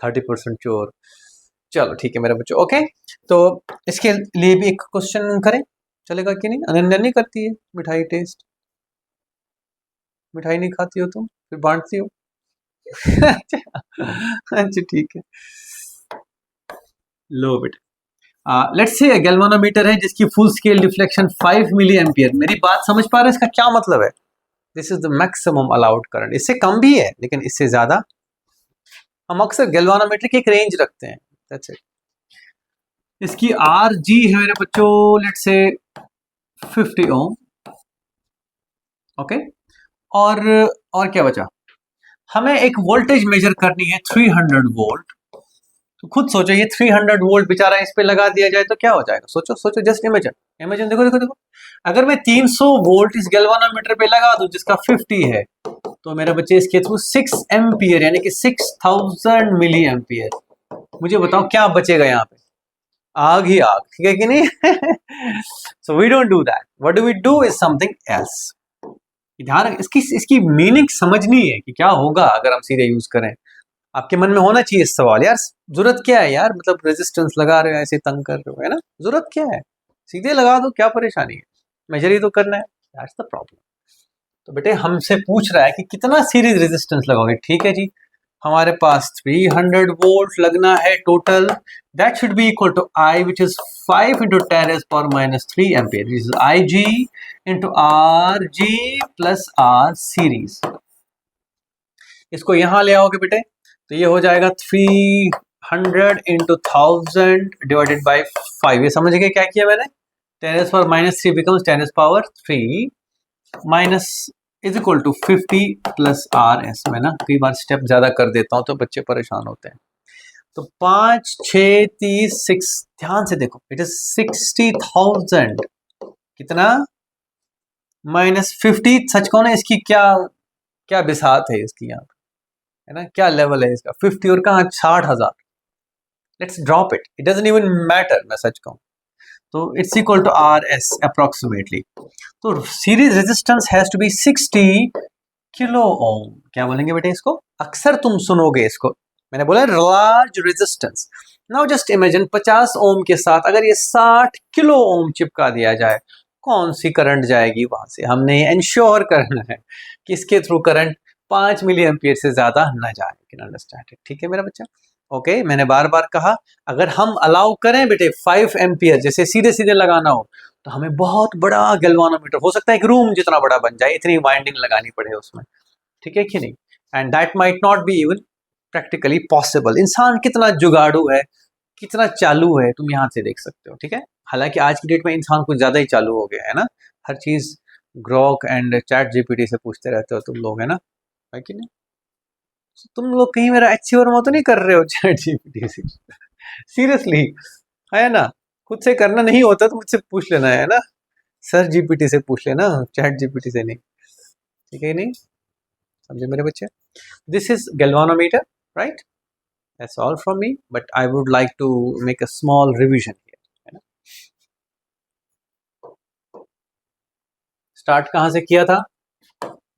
30% चोर। चलो ठीक है मेरे बच्चों। ओके। तो इसके लिए भी एक क्वेश्चन करें, चलेगा कि नहीं? अनन्या नहीं करती है मिठाई टेस्ट? मिठाई नहीं खाती हो तुम, फिर बांटती हो? अच्छा ठीक है, लो बेटा। लेट्स से गैल्वानोमीटर है जिसकी फुल स्केल डिफ्लेक्शन 5 मिली एम्पियर। मेरी बात समझ पा रहे हैं? इसका क्या मतलब है? This is the maximum allowed current. इससे कम भी है लेकिन इससे ज्यादा हम अक्सर गैल्वानोमीटर की एक रेंज रखते हैं। That's it. इसकी आर जी है मेरे बच्चों, लेट से 50 ओम। ओके, और क्या बचा, हमें एक वोल्टेज मेजर करनी है 300 वोल्ट। तो खुद सोचो, ये 300 वोल्ट बेचारा इस पे लगा दिया जाए तो क्या हो जाएगा, सोचो सोचो, जस्ट इमेजिन, इमेजिन, देखो देखो देखो, अगर मैं 300 वोल्ट इस गैल्वानोमीटर पे लगा दूं जिसका 50 है, तो मेरे बच्चे इसके थ्रू 6 एम्पियर यानी कि 6000 मिली एम्पियर, मुझे बताओ क्या बचेगा यहाँ पे, आग ही आग, ठीक है कि नहीं? So we don't do that, what do we do is something else. ध्यान रखें, इसकी मीनिंग समझनी है कि क्या होगा अगर हम सीधे यूज करें। आपके मन में होना चाहिए सवाल, यार जरूरत क्या है यार, मतलब रेजिस्टेंस लगा रहे हो ऐसे तंग कर रहे हो, है ना, जरूरत क्या है, सीधे लगा दो, क्या परेशानी है, मेजर ही तो करना है, दैट्स द प्रॉब्लम। तो बेटे हमसे पूछ रहा है कि कितना सीरीज रेजिस्टेंस लगाओगे, ठीक है जी, हमारे पास 300 वोल्ट लगना है total, that should be equal to I which is 5 into 10 raised power minus 3 ampere, this is I G into R G plus R series. इसको यहां ले आओगे बेटे तो ये हो जाएगा 300 इंटू 1000 डिवाइडेड बाई 5, ये समझ गए क्या किया मैंने, 10 raised power minus 3 becomes 10 raised power 3 minus is equal to 50 plus R S. मैं ना कई बार स्टेप ज्यादा कर देता हूं तो बच्चे परेशान होते हैं। तो 5 6 30 6, ध्यान से देखो, इट इज 60,000 कितना माइनस 50, सच कहो ना, इसकी क्या क्या बिसात है इसकी यहाँ पे, है ना, क्या लेवल है इसका, 50 और कहाँ 60,000, let's drop it, it doesn't even matter, मैं सच कहूँ तो it's equal to R S approximately. तो series resistance has to be 60 kilo ohm. क्या बोलेंगे बेटे इसको, अक्सर तुम सुनोगे इसको, मैंने बोला large resistance. Now just imagine 50 ओम के साथ अगर ये 60 किलो ओम चिपका दिया जाए, कौन सी करंट जाएगी वहां से, हमने इंश्योर करना है कि इसके थ्रू करंट 5 मिली एम्पियर से ज्यादा न जाए, कैन अंडरस्टैंड, ठीक है मेरा बच्चा। ओके, मैंने बार बार कहा अगर हम अलाउ करें बेटे 5 एम्पियर जैसे सीधे सीधे लगाना हो, तो हमें बहुत बड़ा गैल्वानोमीटर, हो सकता है एक रूम जितना बड़ा बन जाए, इतनी वाइंडिंग लगानी पड़े उसमें, ठीक है कि नहीं, and that might not be even practically possible. इंसान कितना जुगाड़ू है, कितना चालू है, तुम यहाँ से देख सकते हो, ठीक है। हालांकि आज की डेट में इंसान कुछ ज्यादा ही चालू हो गया है ना, हर चीज ग्रोक एंड चैट जीपीटी से पूछते रहते हो तुम लोग, है ना, है कि नहीं। तुम लोग कहीं मेरा अच्छी वर्मा तो नहीं कर रहे हो चैट जीपीटी से, सीरियसली, है ना, खुद से करना नहीं होता तो मुझसे पूछ लेना, है ना, सर जीपीटी से पूछ लेना, चैट जीपीटी से नहीं, ठीक है नहीं, समझे मेरे बच्चे। This is galvanometer, right, that's all from me, but I would like to make a small revision here, है ना। स्टार्ट कहाँ से किया था,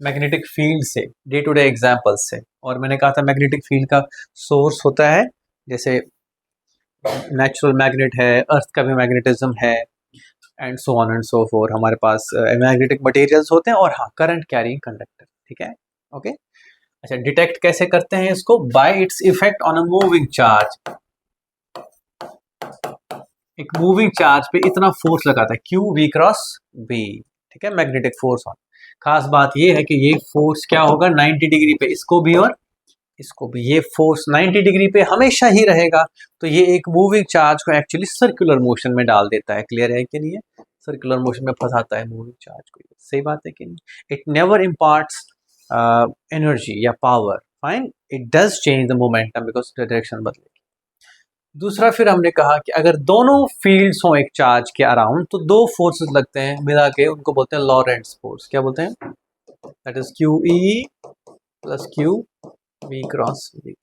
मैग्नेटिक फील्ड से, डे टू डे एग्जाम्पल्स से, और मैंने कहा था मैग्नेटिक फील्ड का सोर्स होता है, जैसे नेचुरल मैग्नेट है, अर्थ का भी मैग्नेटिज्म है, and so on and so four, हमारे पास मैग्नेटिक मटेरियल्स होते हैं, और हाँ करंट कैरिंग कंडक्टर, ठीक है, ओके। अच्छा, डिटेक्ट कैसे करते हैं इसको, bye its effect on a moving charge. एक मूविंग चार्ज पे इतना फोर्स लगाता है क्यू वी क्रॉस बी, ठीक है, मैग्नेटिक फोर्स ऑन। खास बात ये है कि ये फोर्स क्या होगा 90 डिग्री पे, इसको भी और इसको भी, ये फोर्स 90 डिग्री पे हमेशा ही रहेगा, तो ये एक मूविंग चार्ज को एक्चुअली सर्कुलर मोशन में डाल देता है, क्लियर है कि नहीं है, सर्कुलर मोशन में फंसाता है मूविंग चार्ज को, सही बात है कि नहीं। इट नेवर इम्पार्ट्स एनर्जी या power, fine, it does change the momentum because direction बदलेगी। दूसरा फिर हमने कहा कि अगर दोनों फील्ड्स हों एक चार्ज के अराउंड, तो दो फोर्सेस लगते हैं मिला के, उनको बोलते हैं लॉरेंट्ज फोर्स, क्या बोलते हैं, that is Q E plus Q V cross V,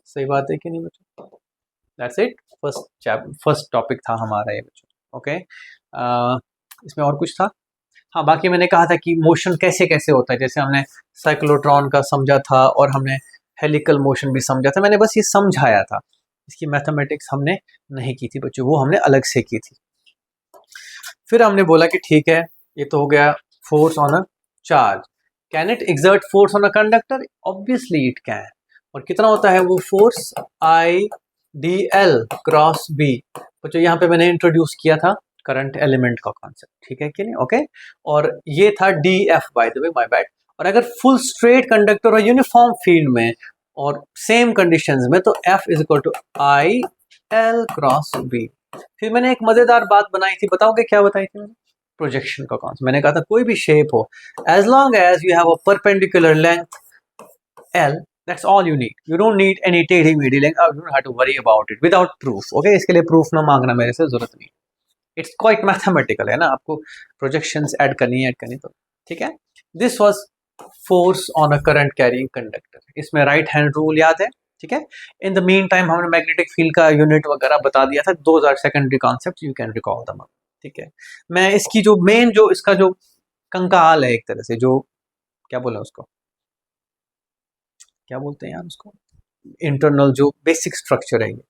सही बात है कि नहीं बच्चों, दैट्स इट, फर्स्ट टॉपिक था हमारा ये बच्चों, ओके। इसमें और कुछ था, हाँ बाकी मैंने कहा था कि मोशन कैसे कैसे होता है, जैसे हमने साइक्लोट्रॉन का समझा था और हमने हेलिकल मोशन भी समझा था, मैंने बस ये समझाया था, इसकी मैथमेटिक्स हमने नहीं की थी बच्चों, वो हमने अलग से की थी। फिर हमने बोला कि ठीक है, ये तो हो गया force on a charge, can it exert force on a conductor, obviously it can, और कितना होता है वो force, I D L cross B, बच्चों यहाँ पे मैंने इंट्रोड्यूस किया था करंट एलिमेंट का कॉन्सेप्ट, ठीक है कि नहीं, ओके। और ये था D F, by the way, my bad. और अगर फुल स्ट्रेट कंडक्टर और यूनिफॉर्म फील्ड में और सेम कंडीशंस में, तो F is equal to I L cross B। फिर मैंने एक मजेदार बात बनाई थी, बताओगे क्या बताई थी मैंने? प्रोजेक्शन का कॉन्सेप्ट। मैंने कहा था कोई भी शेप हो, as long as you have a perpendicular length L, that's all you need. You don't need any टेढ़ी मेढ़ी length. You don't have to worry about it without proof. Okay, इसके लिए proof ना मांगना मेरे से, जरूरत नहीं। It's quite mathematical है ना, आपको projections ऐड करनी तो ठीक है। This was force on a current carrying conductor. इसमें right hand rule याद है, ठीक है। In the meantime हमने magnetic field का यूनिट वगैरह बता दिया था। Those are secondary concepts, you can recall them, ठीक है। मैं इसकी जो मेन जो इसका जो कंकाल है, एक तरह से जो क्या बोले उसको, क्या बोलते हैं यार उसको, इंटरनल जो बेसिक स्ट्रक्चर है ये,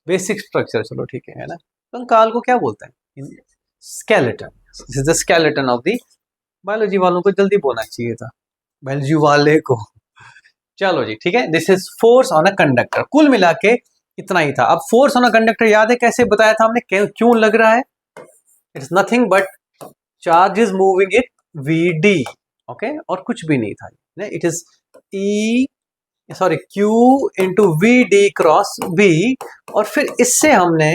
बेसिक स्ट्रक्चर, चलो ठीक है ना। कंकाल को क्या बोलते हैं? Skeleton. This is the skeleton of the, biology वालों को जल्दी बोलना चाहिए था, बायोलॉजी वाले को। चलो जी ठीक है, this is force on a conductor. कुल मिला के इतना ही था। अब फोर्स ऑन अ कंडक्टर याद है कैसे बताया था हमने, क्यों लग रहा है? It's nothing but charge is moving it Vd, okay, और कुछ भी नहीं था। It is Q into Vd cross B, और फिर इससे हमने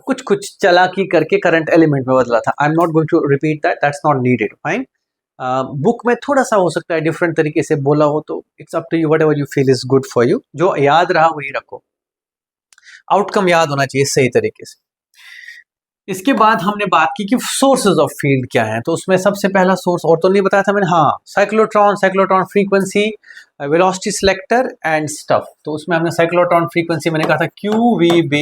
कुछ चालाकी करके करंट एलिमेंट में बदला था। I am not going to repeat that, that's not needed, fine. Book में थोड़ा सा हो सकता है डिफरेंट तरीके से बोला हो, तो it's up to you, whatever you feel is good for you. जो याद रहा वही रखो, आउटकम याद होना चाहिए सही तरीके से। इसके बाद हमने बात की कि सोर्सेज ऑफ फील्ड क्या हैं, तो उसमें सबसे पहला सोर्स और तो नहीं बताया था मैंने, हाँ, cyclotron frequency, velocity selector and stuff. तो उसमें हमने साइक्लोट्रॉन फ्रीक्वेंसी मैंने कहा था QVB,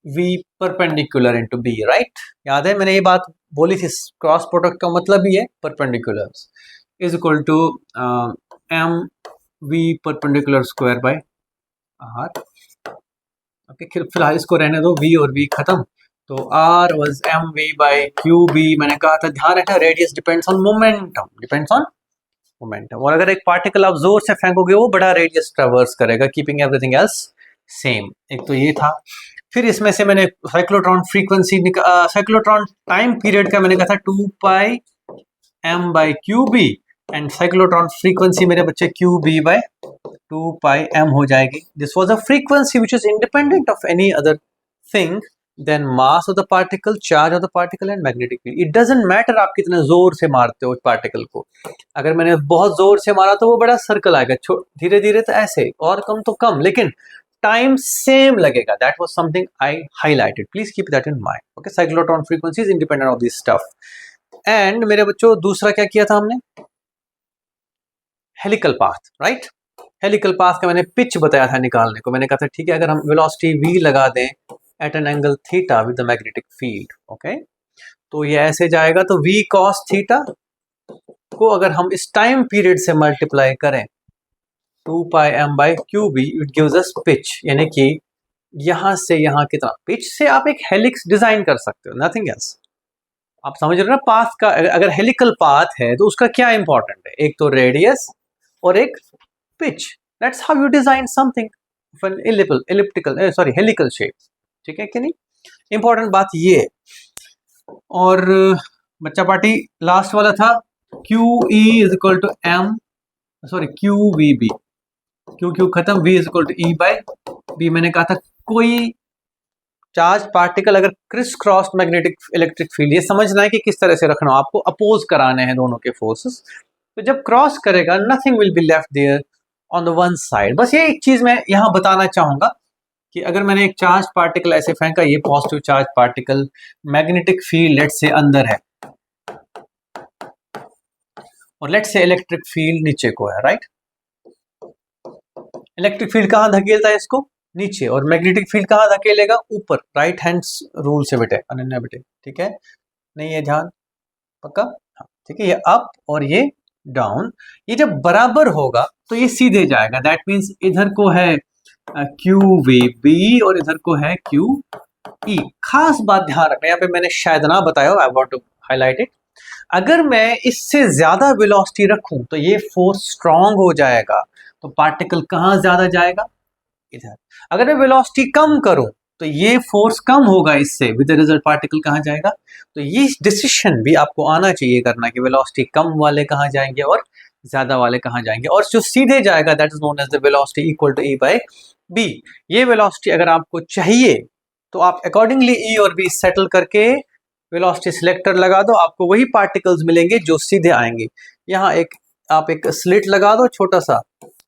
V perpendicular into B, right. याद है मैंने ये बात बोली थी, क्रॉस प्रोडक्ट का मतलब ही है perpendicular is equal to MV perpendicular square by R। Okay, फिलहाल इसको रहने दो, V और V खत्म। तो R was MV by QB। मैंने कहा था ध्यान रखना, रेडियस डिपेंड्स ऑन मोमेंटम, और अगर एक पार्टिकल आप जोर से फेंकोगे वो बड़ा रेडियस ट्रेवर्स करेगा, कीपिंग एवरीथिंग एल्स सेम। एक तो ये था। फिर इसमें से मैंने cyclotron frequency, cyclotron time period का मैंने कहा था 2π m by QB, and cyclotron frequency मेरे बच्चे QB by 2π m हो जाएगी। This was a frequency which is independent of any other thing than mass of the particle, charge of the particle and magnetic field. It doesn't matter आप कितने जोर से मारते हो पार्टिकल को। अगर मैंने बहुत जोर से मारा तो वो बड़ा सर्कल आएगा, धीरे धीरे तो ऐसे, और कम तो कम, लेकिन टाइम सेम लगेगा। That was something I highlighted, please keep that in mind. Okay, cyclotron frequency is independent of this stuff. And मेरे बच्चों दूसरा क्या किया था हमने, helical path, right. Helical path का मैंने पिच बताया था निकालने को। मैंने कहा था ठीक है, अगर हम वेलोसिटी v लगा दें at an angle theta with the magnetic field, okay, तो ये ऐसे जाएगा। तो v cos थीटा को अगर हम इस टाइम पीरियड से मल्टीप्लाई करें 2π m by QB, it gives us pitch, यानी कि यहां से यहां कितना पिच से आप एक हेलिक्स डिजाइन कर सकते हो, नथिंग एल्स। आप समझ रहे हो ना पाथ का। अगर हेलिकल पाथ है तो उसका क्या इंपॉर्टेंट है, एक तो रेडियस और एक pitch. That's how you design something helical shape, ठीक है कि नहीं। इंपॉर्टेंट बात ये। और बच्चा पार्टी लास्ट वाला था QE is equal to QVB, Q खत्म, V is equal to E by B। मैंने कहा था कोई चार्ज पार्टिकल अगर criss cross magnetic electric field, ये समझना है कि किस तरह से रखना, आपको अपोज कराने हैं दोनों के फोर्सेस। तो जब क्रॉस करेगा nothing will be left there on the one side. बस ये एक चीज मैं यहां बताना चाहूंगा कि अगर मैंने एक चार्ज पार्टिकल ऐसे फेंका, ये positive charge particle, magnetic field let's say अंदर है और लेट से इलेक्ट्रिक फील्ड नीचे को है, राइट। इलेक्ट्रिक फील्ड कहां धकेलता है इसको, नीचे, और मैग्नेटिक फील्ड कहां धकेलेगा, ऊपर। राइट हैंड रूल से बेटे, अनन्या बेटे, ठीक है, नहीं है ध्यान, पक्का, हाँ ठीक है। ये अप और ये डाउन, ये जब बराबर होगा तो ये सीधे जाएगा। दैट मीन्स इधर को है QVB और इधर को है QE। खास बात ध्यान रखना, यहाँ पे मैंने शायद ना बताया, I want to highlight it. अगर मैं इससे ज्यादा वेलोसिटी रखूं तो ये फोर्स स्ट्रांग हो जाएगा, तो पार्टिकल कहां ज्यादा जाएगा, इधर। अगर मैं वेलोसिटी कम करूं तो ये फोर्स कम होगा इससे, विद द रिजल्ट पार्टिकल कहां जाएगा। तो ये डिसीजन भी आपको आना चाहिए करना कि वेलोसिटी कम वाले कहां जाएंगे और ज्यादा वाले कहाँ जाएंगे, और जो सीधे जाएगा that is known as the velocity equal to E by B। ये वेलोसिटी अगर आपको चाहिए तो आप अकॉर्डिंगली E और B सेटल करके वेलोसिटी सिलेक्टर लगा दो, आपको वही पार्टिकल्स मिलेंगे जो सीधे आएंगे। यहाँ आप एक स्लिट लगा दो छोटा सा,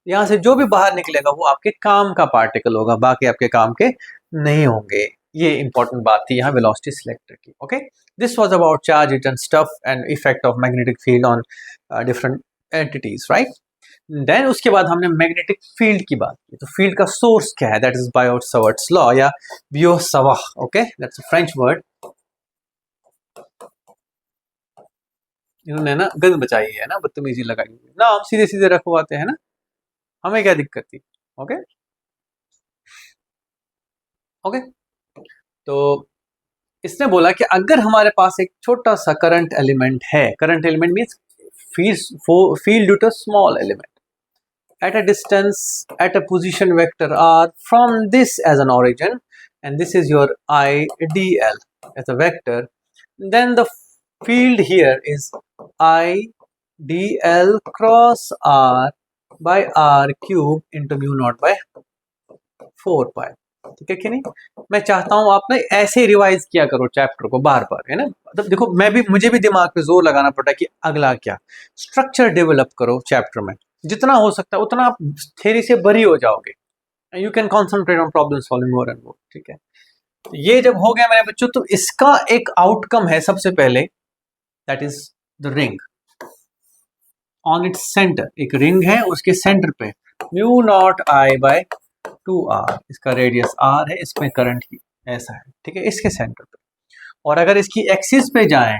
यहाँ से जो भी बाहर निकलेगा वो आपके काम का पार्टिकल होगा, बाकी आपके काम के नहीं होंगे। ये इंपॉर्टेंट बात थी यहाँ वेलोसिटी सिलेक्टर की। Okay, this was about charge return stuff and effect of magnetic field on different entities, right. Then उसके बाद हमने मैग्नेटिक फील्ड की बात की, तो फील्ड का सोर्स क्या है, दैट इज बायोट-सावर्ट्स लॉ या Biot Savart. Okay, that's a French word. इन्होंने ना गंद बचाई है ना, बदतमीजी लगाई है ना, हम सीधे सीधे रखवाते हैं ना, हमें क्या दिक्कत थी। ओके ओके, तो इसने बोला कि अगर हमारे पास एक छोटा सा करंट एलिमेंट है, current element means field due to small element at a distance at a position vector r from this as an origin, and this is your idl as a vector, then the field here is idl cross r by r cube into mu naught by 4 pi। ठीक है कि नहीं। मैं चाहता हूं आप ना ऐसे रिवाइज किया करो चैप्टर को बार बार, है ना। मतलब देखो मुझे भी दिमाग पे जोर लगाना पड़ता है कि अगला क्या स्ट्रक्चर डेवलप करो चैप्टर में, जितना हो सकता है उतना आप थ्योरी से बरी हो जाओगे, you can concentrate on problem solving more and more. ठीक है, ये जब हो गया मेरे बच्चों, तो इसका एक आउटकम है सबसे पहले, that is the ring on its centre. एक रिंग है, उसके सेंटर पे mu naught I bye 2r, इसका रेडियस r है, इसमें करंट की ऐसा है। ठीक है, इसके सेंटर पे, और अगर इसकी एक्सिस पे जाएं,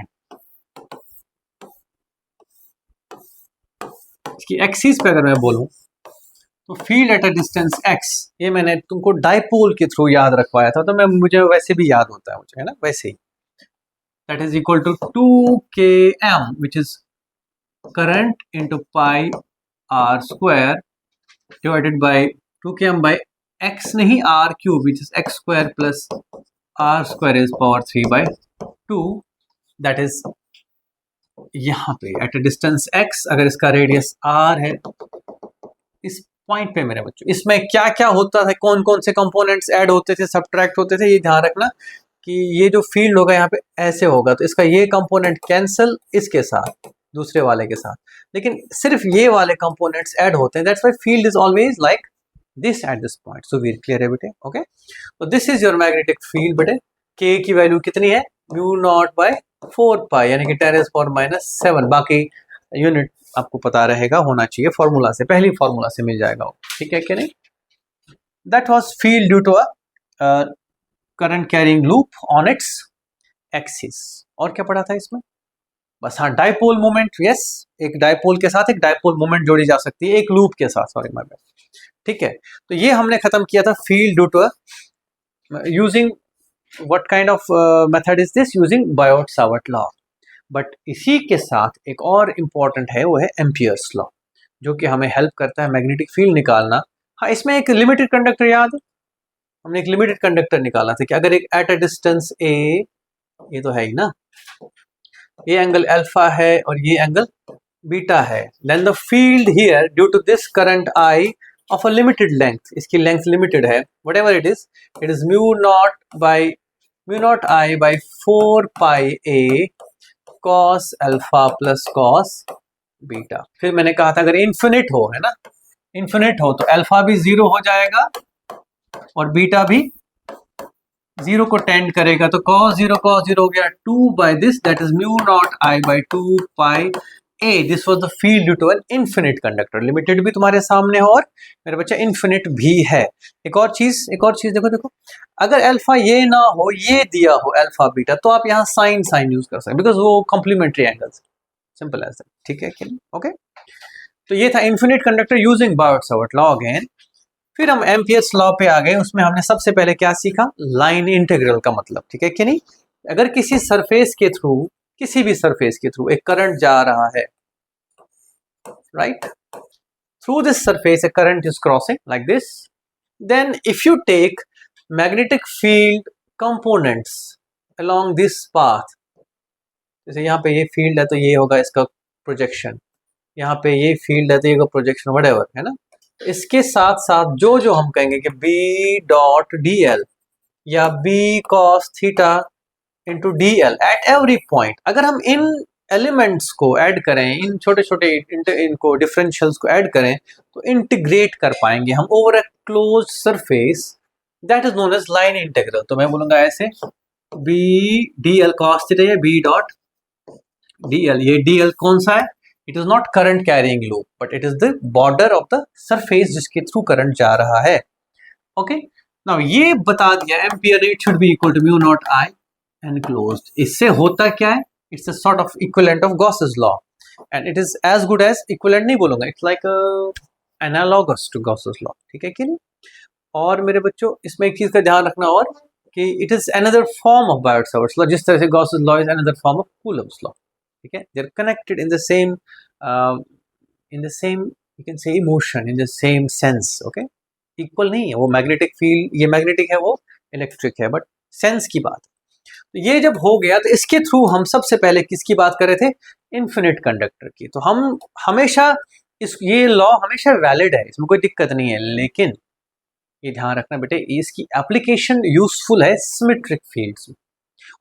इसकी एक्सिस पे अगर मैं बोलूं तो field at a distance x, ये मैंने तुमको डाइपोल के थ्रू याद रखवाया था, तो मुझे वैसे भी याद होता है मुझे, है ना, वैसे ही that is equal to 2km which is current into pi r square divided by 2km by x नहीं r cube which is x square plus r square is power 3 by 2, that is यहाँ पे at a distance x, अगर इसका radius r है, इस point पे मेरे बच्चों इसमें क्या क्या होता है, कौन कौन से कंपोनेंट्स ऐड होते थे, सब्ट्रैक्ट होते थे, ये ध्यान रखना कि ये जो फील्ड होगा यहाँ पे ऐसे होगा, तो इसका ये कंपोनेंट कैंसिल इसके साथ, दूसरे वाले के साथ, लेकिन सिर्फ ये वाले कंपोनेंट्स ऐड होते हैं, that's why field is always like this at this point. So we clear है बेटे। ओके, तो this is your magnetic field बेटे। के की वैल्यू कितनी है, म्यू नॉट बाय 4 पाई, यानी कि 10⁻⁷। बाकी यूनिट आपको पता रहेगा, होना चाहिए फॉर्मूला से, पहली फॉर्मूला से मिल जाएगा वो। ठीक है कि नहीं। That was field due to a current carrying loop on its axis. और क्या पढ़ा था इसमें, बस हाँ, डाइपोल मोमेंट। यस, एक डाइपोल के साथ एक डाइपोल मोमेंट जोड़ी जा सकती है, एक लूप के साथ, सॉरी माय बैड। ठीक है, तो ये हमने खत्म किया था field due to using what kind of method is this, using Biot Savart law. But इसी के साथ एक और इम्पॉर्टेंट है, वो है एम्पियर्स लॉ, जो कि हमें हेल्प करता है मैग्नेटिक फील्ड निकालना। हाँ, इसमें एक लिमिटेड कंडक्टर याद है, हमने एक लिमिटेड कंडक्टर निकाला था कि अगर एक एट अ डिस्टेंस ए, ये तो है ही ना, ये एंगल अल्फा है और ये एंगल बीटा है, then the field here due to this current I of a limited length, इसकी लेंथ लिमिटेड है, whatever it is mu naught I by 4 pi a cos alpha plus cos beta. फिर मैंने कहा था अगर infinite हो, है ना, इन्फिनिट हो तो अल्फा भी 0 हो जाएगा और बीटा भी 0 को टेंड करेगा, तो cos 0 हो गया 2 by this, that is mu naught I by 2 pi a. This was the field due to an infinite conductor. Limited भी तुम्हारे सामने हो और मेरे बच्चा इन्फिनिट भी है। एक और चीज देखो, अगर अल्फा ये ना हो, ये दिया हो अल्फा बीटा, तो आप यहाँ साइन यूज कर सकते, बिकॉज वो complementary angles, simple as that. ठीक है कि नहीं। ओके, तो ये था infinite conductor using Biot Savart law again. फिर हम एम्पियर्स लॉ पे आ गए, उसमें हमने सबसे पहले क्या सीखा, लाइन इंटीग्रल का मतलब। ठीक है कि नहीं। अगर किसी सरफेस के थ्रू, किसी भी सरफेस के थ्रू एक करंट जा रहा है, right, through this surface a current is crossing like this, then if you take magnetic field components along this path, जैसे यहाँ पे ये फील्ड है तो ये होगा इसका प्रोजेक्शन, यहाँ पे ये फील्ड है तो ये प्रोजेक्शन व्हाटएवर है ना। इसके साथ साथ जो जो हम कहेंगे कि बी डॉट डी एल या B cos theta into D L at every point, अगर हम इन एलिमेंट्स को ऐड करें, इन छोटे छोटे इनको डिफरेंशियल्स को ऐड करें तो इंटीग्रेट कर पाएंगे हम over a close surface that is known as line integral. तो मैं बोलूंगा ऐसे B D L cos theta या बी डॉट डी एल। ये डी एल कौन सा है? It is not current carrying loop but it is the border of the surface जिसके थ्रू करंट जा रहा है। ओके, नाउ ये बता दिया ampere it should be equal to mu naught I enclosed. इससे होता क्या है? It's a sort of equivalent of Gauss's law and it is as good as, equivalent नहीं बोलूंगा, it's like analogous to Gauss's law, ठीक है कि नहीं। और मेरे बच्चों इसमें एक चीज का ध्यान रखना और कि it is another form of Biot Savart's law, जिस तरह से Gauss's law is another form of Coulomb's law, ठीक है। They are connected in the same you can say emotion, in the same sense. Okay, equal नहीं है, वो magnetic field, ये magnetic है, वो इलेक्ट्रिक है, बट सेंस की बात। तो ये जब हो गया तो इसके थ्रू हम सबसे पहले किसकी बात कर रहे थे? इन्फिनिट कंडक्टर की। तो हम हमेशा ये लॉ हमेशा वैलिड है, इसमें कोई दिक्कत नहीं है, लेकिन ये ध्यान रखना बेटे इसकी एप्लीकेशन यूजफुल है सिमेट्रिक फील्ड्स में।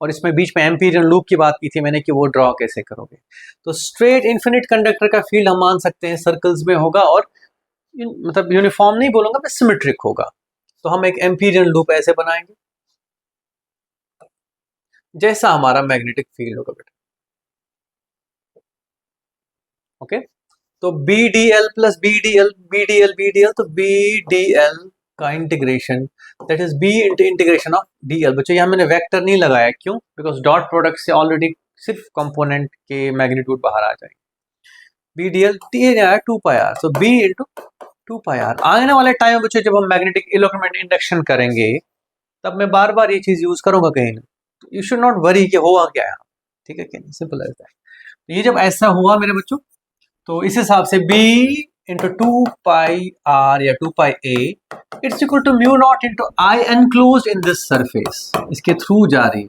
और इसमें बीच में एम्पीरियन लूप की बात की थी मैंने कि वो ड्रॉ कैसे करोगे। तो स्ट्रेट इन्फिनिट कंडक्टर का फील्ड हम मान सकते हैं सर्कल्स में होगा और मतलब यूनिफॉर्म नहीं बोलूंगा मैं, सिमेट्रिक होगा। तो हम एक एम्पीरियन लूप ऐसे बनाएंगे जैसा हमारा मैग्नेटिक फील्ड होगा बेटा। ओके, तो B D L plus B D L, B D L B D L, तो बी डी एल का integration that is B into integration of D L. बच्चों यहाँ मैंने वेक्टर नहीं लगाया, क्यों? बिकॉज डॉट प्रोडक्ट से ऑलरेडी सिर्फ कंपोनेंट के मैग्नीट्यूड बाहर आ जाएंगे। बी डी एल टी आया 2 पाई आर, तो बी इंटू 2 पाई आर। आने वाले टाइम में बच्चों जब हम मैग्नेटिक इलेक्ट्रोमैग्नेटिक इंडक्शन करेंगे तब मैं बार बार ये चीज यूज करूंगा कहीं ना, यू शुड नॉट वरी कि हुआ क्या है, ठीक है कि नहीं, सिंपल एज दैट। ये जब ऐसा हुआ मेरे बच्चों तो इस हिसाब से b इंटू 2 पाई आर या 2 pi A it's equal to mu naught into I enclose in this surface, इसके थ्रू जा रही है।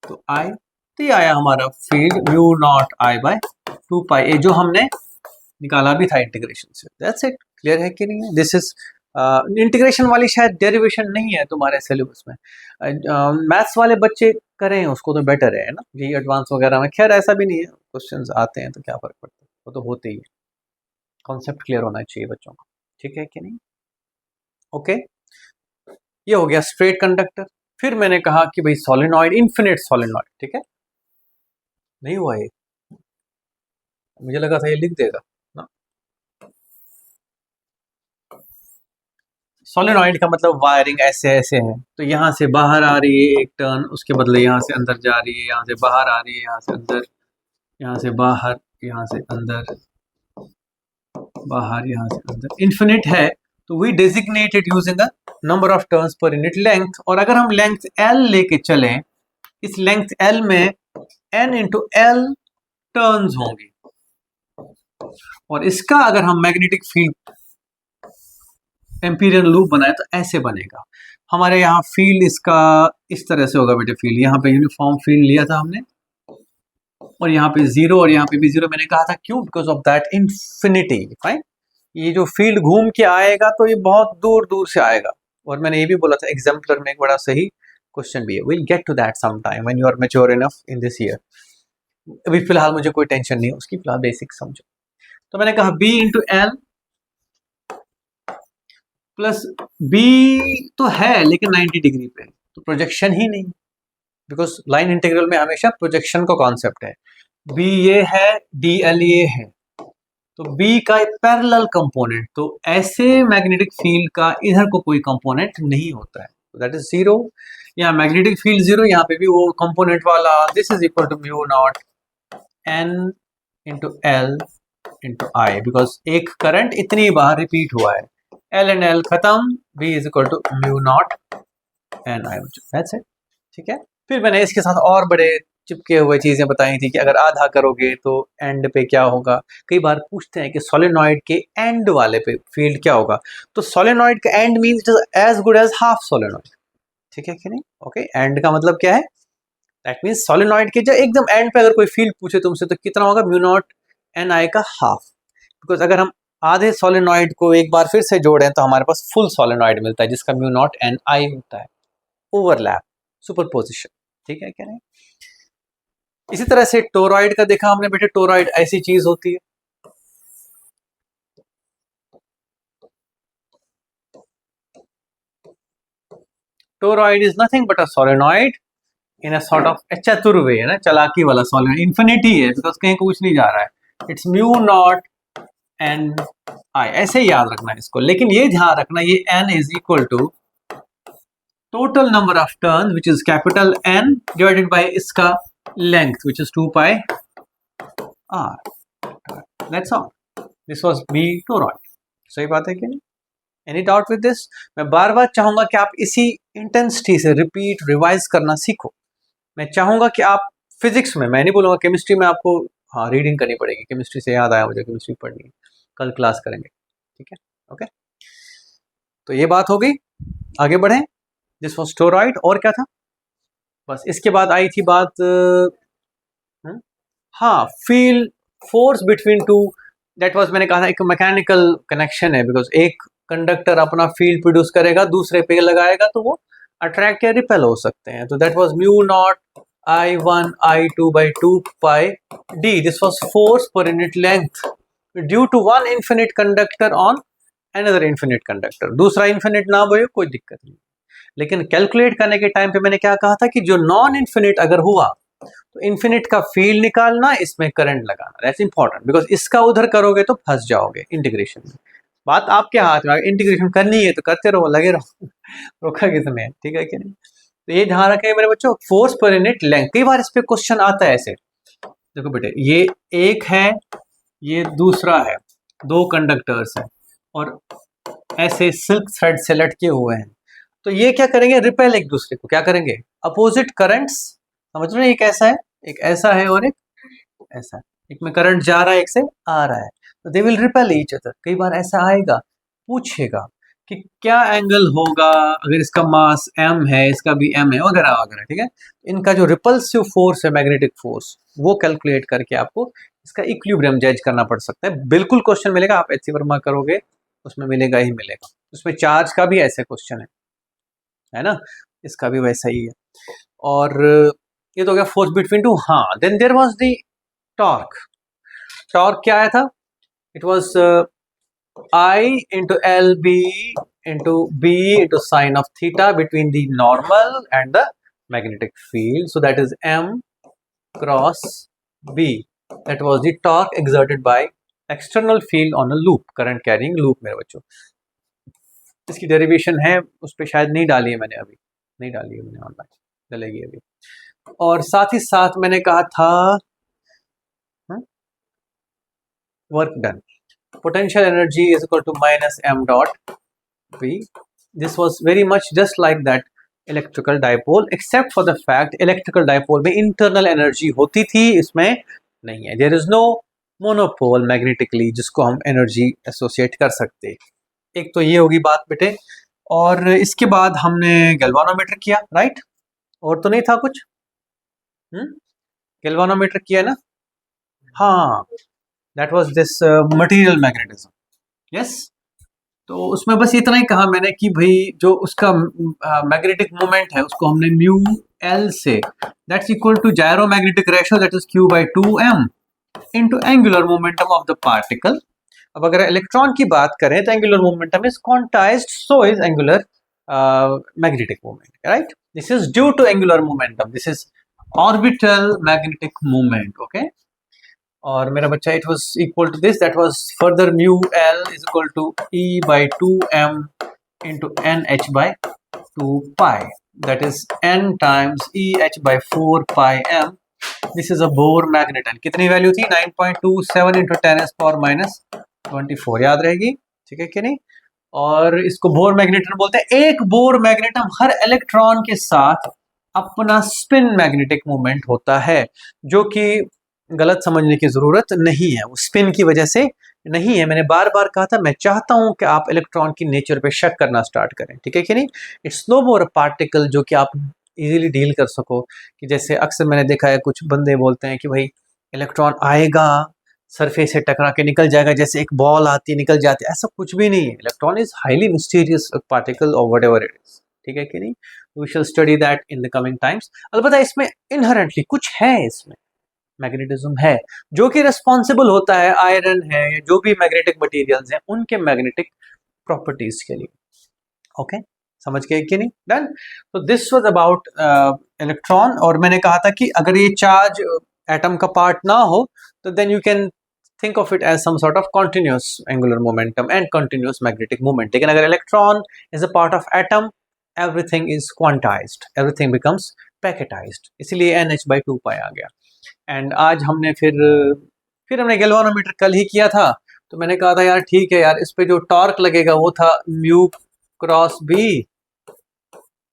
तो आई, तो ये आया हमारा field mu naught I by 2 pi A, जो हमने निकाला भी था इंटीग्रेशन से। दैट्स इट, क्लियर है कि नहीं? दिस इज इंटीग्रेशन वाली शायद डेरिवेशन नहीं है तुम्हारे सिलेबस में, मैथ्स वाले बच्चे करें उसको तो बेटर है ना, जी एडवांस वगैरह में। खैर ऐसा भी नहीं है, क्वेश्चंस आते हैं तो क्या फर्क पड़ता है, वो तो होते ही है। कॉन्सेप्ट क्लियर होना चाहिए बच्चों को, ठीक है कि नहीं? ओके, ये हो गया स्ट्रेट कंडक्टर। फिर मैंने कहा कि भाई सोलेनॉइड, इन्फिनिट सोलेनॉइड, ठीक है। नहीं हुआ ये, मुझे लगा था ये लिख देगा ना। सोलेनॉइड का मतलब वायरिंग ऐसे ऐसे है, तो यहाँ से बाहर आ रही है एक टर्न, उसके बदले यहाँ से अंदर जा रही है, यहाँ से बाहर आ रही है, यहाँ से अंदर, यहाँ से बाहर, यहाँ से अंदर, बाहर, यहाँ से अंदर, इन्फिनिट है। तो we designate it using a number of turns पर यूनिट लेंथ। और अगर हम लेंथ एल लेके चलें, इस लेंथ एल में एन इंटू एल टर्न्स होंगी, और इसका अगर हम मैग्नेटिक फील्ड एम्पीरियन लूप बनाए तो ऐसे बनेगा। हमारे यहाँ फील्ड इसका इस तरह से होगा बेटे, फील्ड यहाँ पे यूनिफॉर्म फील्ड लिया था हमने, और यहाँ पे जीरो और यहाँ पे भी जीरो। मैंने कहा था क्यों? Because of that infinity, fine. ये जो फील्ड घूम के आएगा तो ये बहुत दूर दूर से आएगा। और मैंने ये भी बोला था एग्जाम्पलर में, एक बड़ा सही क्वेश्चन भी है, will get to that some time when you are mature enough in this year. अभी फिलहाल मुझे कोई टेंशन नहीं है उसकी, फिलहाल बेसिक समझो। तो मैंने कहा B into L plus B तो है लेकिन 90 डिग्री पे, तो प्रोजेक्शन ही नहीं, बिकॉज लाइन इंटीग्रल में हमेशा प्रोजेक्शन का कॉन्सेप्ट है। बी ये है, डी एल ये है, तो B का पैरेलल कंपोनेंट, तो ऐसे मैग्नेटिक फील्ड का इधर को कोई कंपोनेंट नहीं होता है, तो दैट इज जीरो। यहाँ मैग्नेटिक फील्ड जीरो, यहाँ पे भी वो कंपोनेंट वाला, this is equal to mu naught N into L into I, because एक करंट इतनी बार रिपीट हुआ है, L एंड L खत्म, B is equal to mu naught N I, that's it, ठीक है। फिर मैंने इसके साथ और बड़े चिपके हुए चीजें बताई थी कि अगर आधा करोगे तो एंड पे क्या होगा। कई बार पूछते हैं कि सोलेनॉइड के एंड वाले पे फील्ड क्या होगा, तो सोलेनॉइड का end means it is as good as half solenoid, ठीक है कि नहीं? ओके, एंड का मतलब क्या है? दैट मींस सोलेनॉइड के जो एकदम एंड पे अगर कोई फील्ड पूछे तुमसे तो कितना होगा? म्यू नॉट एन आई का हाफ, बिकॉज अगर हम आधे सोलेनॉइड को एक बार फिर से जोड़ें तो हमारे पास फुल सोलेनॉइड मिलता है जिसका म्यू नॉट एन आई होता है, ओवरलैप, सुपरपोजिशन, ठीक है क्या नहीं। इसी तरह से टोरॉइड का देखा हमने बेटे, टोरॉइड ऐसी चीज होती है, toroid is nothing but a solenoid in a sort of चतुर्वे, है ना, चालाकी वाला सोलेनॉइड, इन्फिनिटी है बिकॉज कहीं कुछ नहीं जा रहा है, इट्स म्यू नॉट एन आई, ऐसे ही याद रखना है इसको। लेकिन ये ध्यान रखना ये N is equal to total number of turn which is capital N divided by इसका length which is 2 pi R, that's all, this was be toroid. सही बात है कि नहीं? Any doubt with this? मैं बार बार चाहूंगा कि आप इसी इंटेंसिटी से रिपीट रिवाइज करना सीखो। मैं चाहूंगा कि आप फिजिक्स में, मैं नहीं बोलूंगा केमिस्ट्री में आपको हाँ रीडिंग करनी पड़ेगी, केमिस्ट्री से याद आया मुझे केमिस्ट्री पढ़नी है, कल क्लास करेंगे, ठीक है, ओके। तो ये बात हो गई, आगे बढ़े। दिस वॉज टोरॉइड, और क्या था, बस इसके बाद आई थी बात हाँ field force between to, that was, मैंने कहा था एक मैकेनिकल कनेक्शन है, बिकॉज एक कंडक्टर अपना फील्ड प्रोड्यूस करेगा, दूसरे पे लगाएगा तो वो अट्रैक्ट या रिपेल हो सकते हैं, तो that was mu naught I1 I2 by 2 pi d, this was force per unit length due to one infinite conductor on another infinite conductor, दूसरा infinite ना बोले कोई दिक्कत नहीं, लेकिन कैलकुलेट करने के टाइम पे मैंने क्या कहा था कि जो नॉन इन्फिनिट अगर हुआ तो इन्फिनिट का फील्ड निकालना, इसमें करंट लगाना, दैट्स इंपॉर्टेंट, बिकॉज इसका उधर करोगे तो फंस जाओगे इंटीग्रेशन में। बात आपके हाथ में, इंटीग्रेशन करनी है तो करते रहो, लगे रहो रोका किसने, ठीक है कि नहीं। तो ये ध्यान रखें मेरे बच्चों, फोर्स पर यूनिट लेंथ, कई बार इस पे क्वेश्चन आता है ऐसे, देखो बेटे ये एक है, ये दूसरा है, दो कंडक्टर्स हैं और ऐसे सिल्क थ्रेड से लटके हुए हैं, तो ये क्या करेंगे, रिपेल एक दूसरे को, क्या करेंगे, अपोजिट करंट्स, समझ रहे हैं, एक ऐसा है, एक ऐसा है और एक ऐसा है, एक में करंट जा रहा है, एक से आ रहा है, तो they will repel each other. कई बार ऐसा आएगा, पूछेगा कि क्या एंगल होगा अगर इसका मास m है, इसका भी m है, वगैरह वगैरह, ठीक है। इनका जो रिपल्सिव फोर्स है, मैग्नेटिक फोर्स, वो कैलकुलेट करके आपको इसका इक्विलिब्रियम जज करना पड़ सकता है। बिल्कुल क्वेश्चन मिलेगा, आप एच सी वर्मा करोगे उसमें मिलेगा ही मिलेगा, उसमें चार्ज का भी ऐसे क्वेश्चन है ना, इसका भी वैसा ही है। और ये तो हो गया फोर्स बिटवीन टू, हाँ then there was the torque. Torque क्या आया था, it was I into LB into B into sine of theta between the normal and the magnetic field, so that is M cross B, that was the torque exerted by external field on a loop, current carrying loop मेरे बच्चों। इसकी derivation है, उस पर शायद नहीं डाली है मैंने, अभी नहीं डाली है मैंने, ऑनलाइन डलेगी अभी। और साथ ही साथ मैंने कहा था work done, potential energy is equal to minus m dot b. This was very much just like that electrical dipole, except for the fact electrical dipole में internal energy होती थी, इसमें नहीं है, there is no monopole magnetically जिसको हम energy associate कर सकते। एक तो ये होगी बात बेटे, और इसके बाद हमने गैल्वानोमीटर किया, राइट, और तो नहीं था कुछ, गैल्वानोमीटर किया ना, हाँ that was this material magnetism, yes. तो उसमें बस इतना ही कहा मैंने कि भाई जो उसका मैग्नेटिक मोमेंट है उसको हमने म्यू एल से, that's equal to gyromagnetic ratio, that is q by 2m into angular momentum of the particle. अब अगर इलेक्ट्रॉन की बात करें तो angular momentum is quantised, so is angular magnetic moment, right, this is due to angular momentum, this is orbital magnetic moment, okay. और मेरा बच्चा it was equal to this, that was further mu L is equal to e by 2m into nh by 2 pi, that is n times eh by 4 pi m. This is a Bohr magnet, and कितनी value थी, 9.27 into 10 power minus 24, याद रहेगी, ठीक है कि नहीं। और इसको बोर मैग्नेटम बोलते हैं। एक बोर मैग्नेटम हर इलेक्ट्रॉन के साथ अपना स्पिन मैग्नेटिक मोमेंट होता है, जो कि गलत समझने की जरूरत नहीं है, वो स्पिन की वजह से नहीं है। मैंने बार बार कहा था, मैं चाहता हूं कि आप इलेक्ट्रॉन की नेचर पे शक करना स्टार्ट करें, ठीक है कि नहीं। इट्स नो मोर पार्टिकल जो कि आप इजीली डील कर सको, कि जैसे अक्सर मैंने देखा है कुछ बंदे बोलते हैं कि भाई इलेक्ट्रॉन आएगा, सरफेस से टकरा के निकल जाएगा, जैसे एक बॉल आती है निकल जाती है, ऐसा कुछ भी नहीं है। Electron is highly mysterious particle और वट एवर इट इज, ठीक है कि नहीं। We shall study that in the coming times. अलबत्ता इसमें इनहेरेंटली कुछ है, इसमें मैग्नेटिज्म है जो कि रिस्पॉन्सिबल होता है, आयरन है या जो भी मैग्नेटिक मटेरियल्स हैं उनके मैग्नेटिक प्रॉपर्टीज के लिए। ओके, समझ गए कि नहीं? डन। तो दिस वाज अबाउट इलेक्ट्रॉन। और मैंने कहा था कि अगर ये चार्ज एटम का पार्ट ना हो तो then you can think of it as some sort of continuous angular momentum and continuous magnetic moment. लेकिन अगर electron is a part of atom, everything is quantized, everything becomes packetized, इसलिए NH/2 पाया गया। And आज हमने फिर हमने galvanometer कल ही किया था, तो मैंने कहा था यार ठीक है यार, इस पे जो टॉर्क लगेगा वो था mu cross B,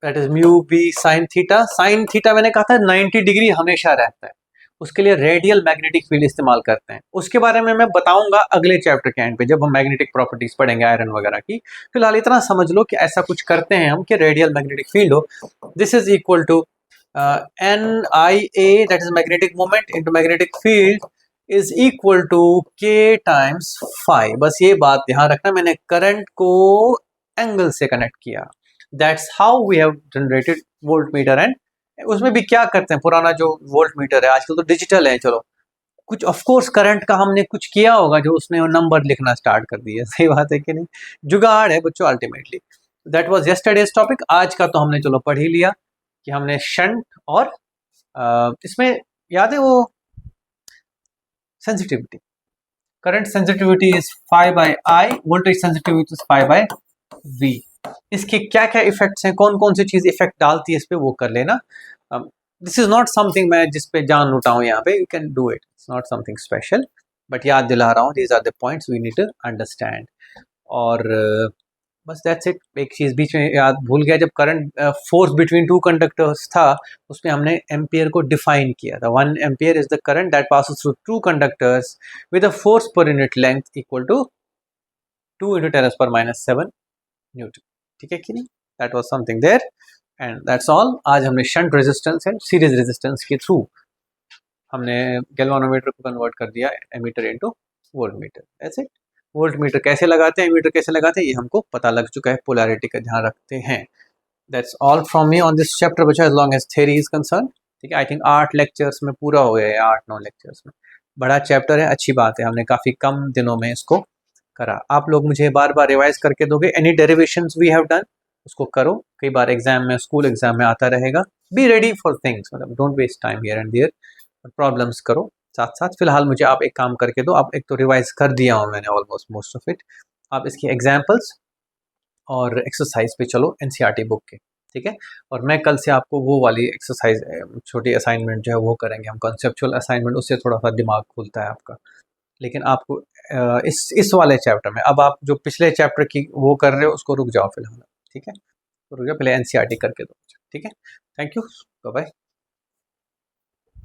that is mu B sine theta. Sine theta मैंने कहा था 90 डिग्री हमेशा रहता है, उसके लिए रेडियल मैग्नेटिक फील्ड इस्तेमाल करते हैं। उसके बारे में मैं बताऊंगा अगले चैप्टर के एंड पे, जब हम मैग्नेटिक प्रॉपर्टीज पढ़ेंगे आयरन वगैरह की। फिलहाल इतना समझ लो कि ऐसा कुछ करते हैं हम कि रेडियल मैग्नेटिक फील्ड हो। This is equal to NIA, that is magnetic moment, into magnetic field is equal to K times phi. बस ये बात ध्यान रखना, मैंने करंट को एंगल से कनेक्ट किया। That's how we have generated volt meter. And उसमें भी क्या करते हैं, पुराना जो वोल्ट मीटर है आजकल तो डिजिटल है, चलो कुछ ऑफ कोर्स करंट का हमने कुछ किया होगा जो उसने नंबर लिखना स्टार्ट कर दिया। सही बात है कि नहीं? जुगाड़ है बच्चों ultimately. That was yesterday's topic. आज का तो हमने चलो पढ़ ही लिया कि हमने शंट और इसमें याद है वो sensitivity, current sensitivity is 5/I, voltage sensitivity is 5/V। इसके क्या क्या इफेक्ट्स हैं, कौन कौन सी चीज इफेक्ट डालती है इस पे, वो कर लेना। दिस इज नॉट समथिंग मैं जिस पे जान लुटा हूँ यहाँ पे, you can do it, it's not something special, but याद दिला रहा हूँ, these are the points we need to understand. और बस दैट्स इट। एक चीज बीच में याद भूल गया, जब current force between two conductors था उसमें हमने एम्पियर को डिफाइन किया था। 1 ampere is the current that passes through two conductors with a force per unit length equal to 2 × 10⁻⁷ newton, ठीक है कि नहीं? That was something there and that's all. आज हमने shunt resistance and series resistance के through हमने galvanometer को convert कर दिया ammeter into volt meter. That's it. Volt meter कैसे लगाते हैं, एमीटर कैसे लगाते हैं, ये हमको पता लग चुका है, पोलैरिटी का ध्यान रखते हैं। That's all from me on this chapter बच्चा, as long as theory is concern. ठीक है, आई थिंक 8 लेक्चर्स में पूरा हो गया है, 8-9 लेक्चर्स में। बड़ा चैप्टर है, अच्छी बात है, हमने काफ़ी कम दिनों में इसको करा। आप लोग मुझे बार बार रिवाइज करके दोगे, any derivations we have done उसको करो, कई बार एग्जाम में, स्कूल एग्जाम में आता रहेगा। बी रेडी फॉर थिंग्स, मतलब don't waste time here and there, problems करो साथ साथ। फिलहाल मुझे आप एक काम करके दो, आप एक तो रिवाइज कर दिया हूँ मैंने ऑलमोस्ट मोस्ट ऑफ इट, आप इसकी एग्जाम्पल्स और एक्सरसाइज पे चलो एनसीईआरटी बुक के, ठीक है। और मैं कल से आपको वो वाली एक्सरसाइज, छोटी असाइनमेंट जो है वो करेंगे हम, कॉन्सेप्चुअल असाइनमेंट, उससे थोड़ा सा दिमाग खुलता है आपका। लेकिन आपको इस वाले चैप्टर में, अब आप जो पिछले चैप्टर की वो कर रहे हो उसको रुक जाओ फिलहाल, ठीक है, तो रुक जाओ, पहले एनसीईआरटी करके दो, ठीक है। Thank you, bye bye.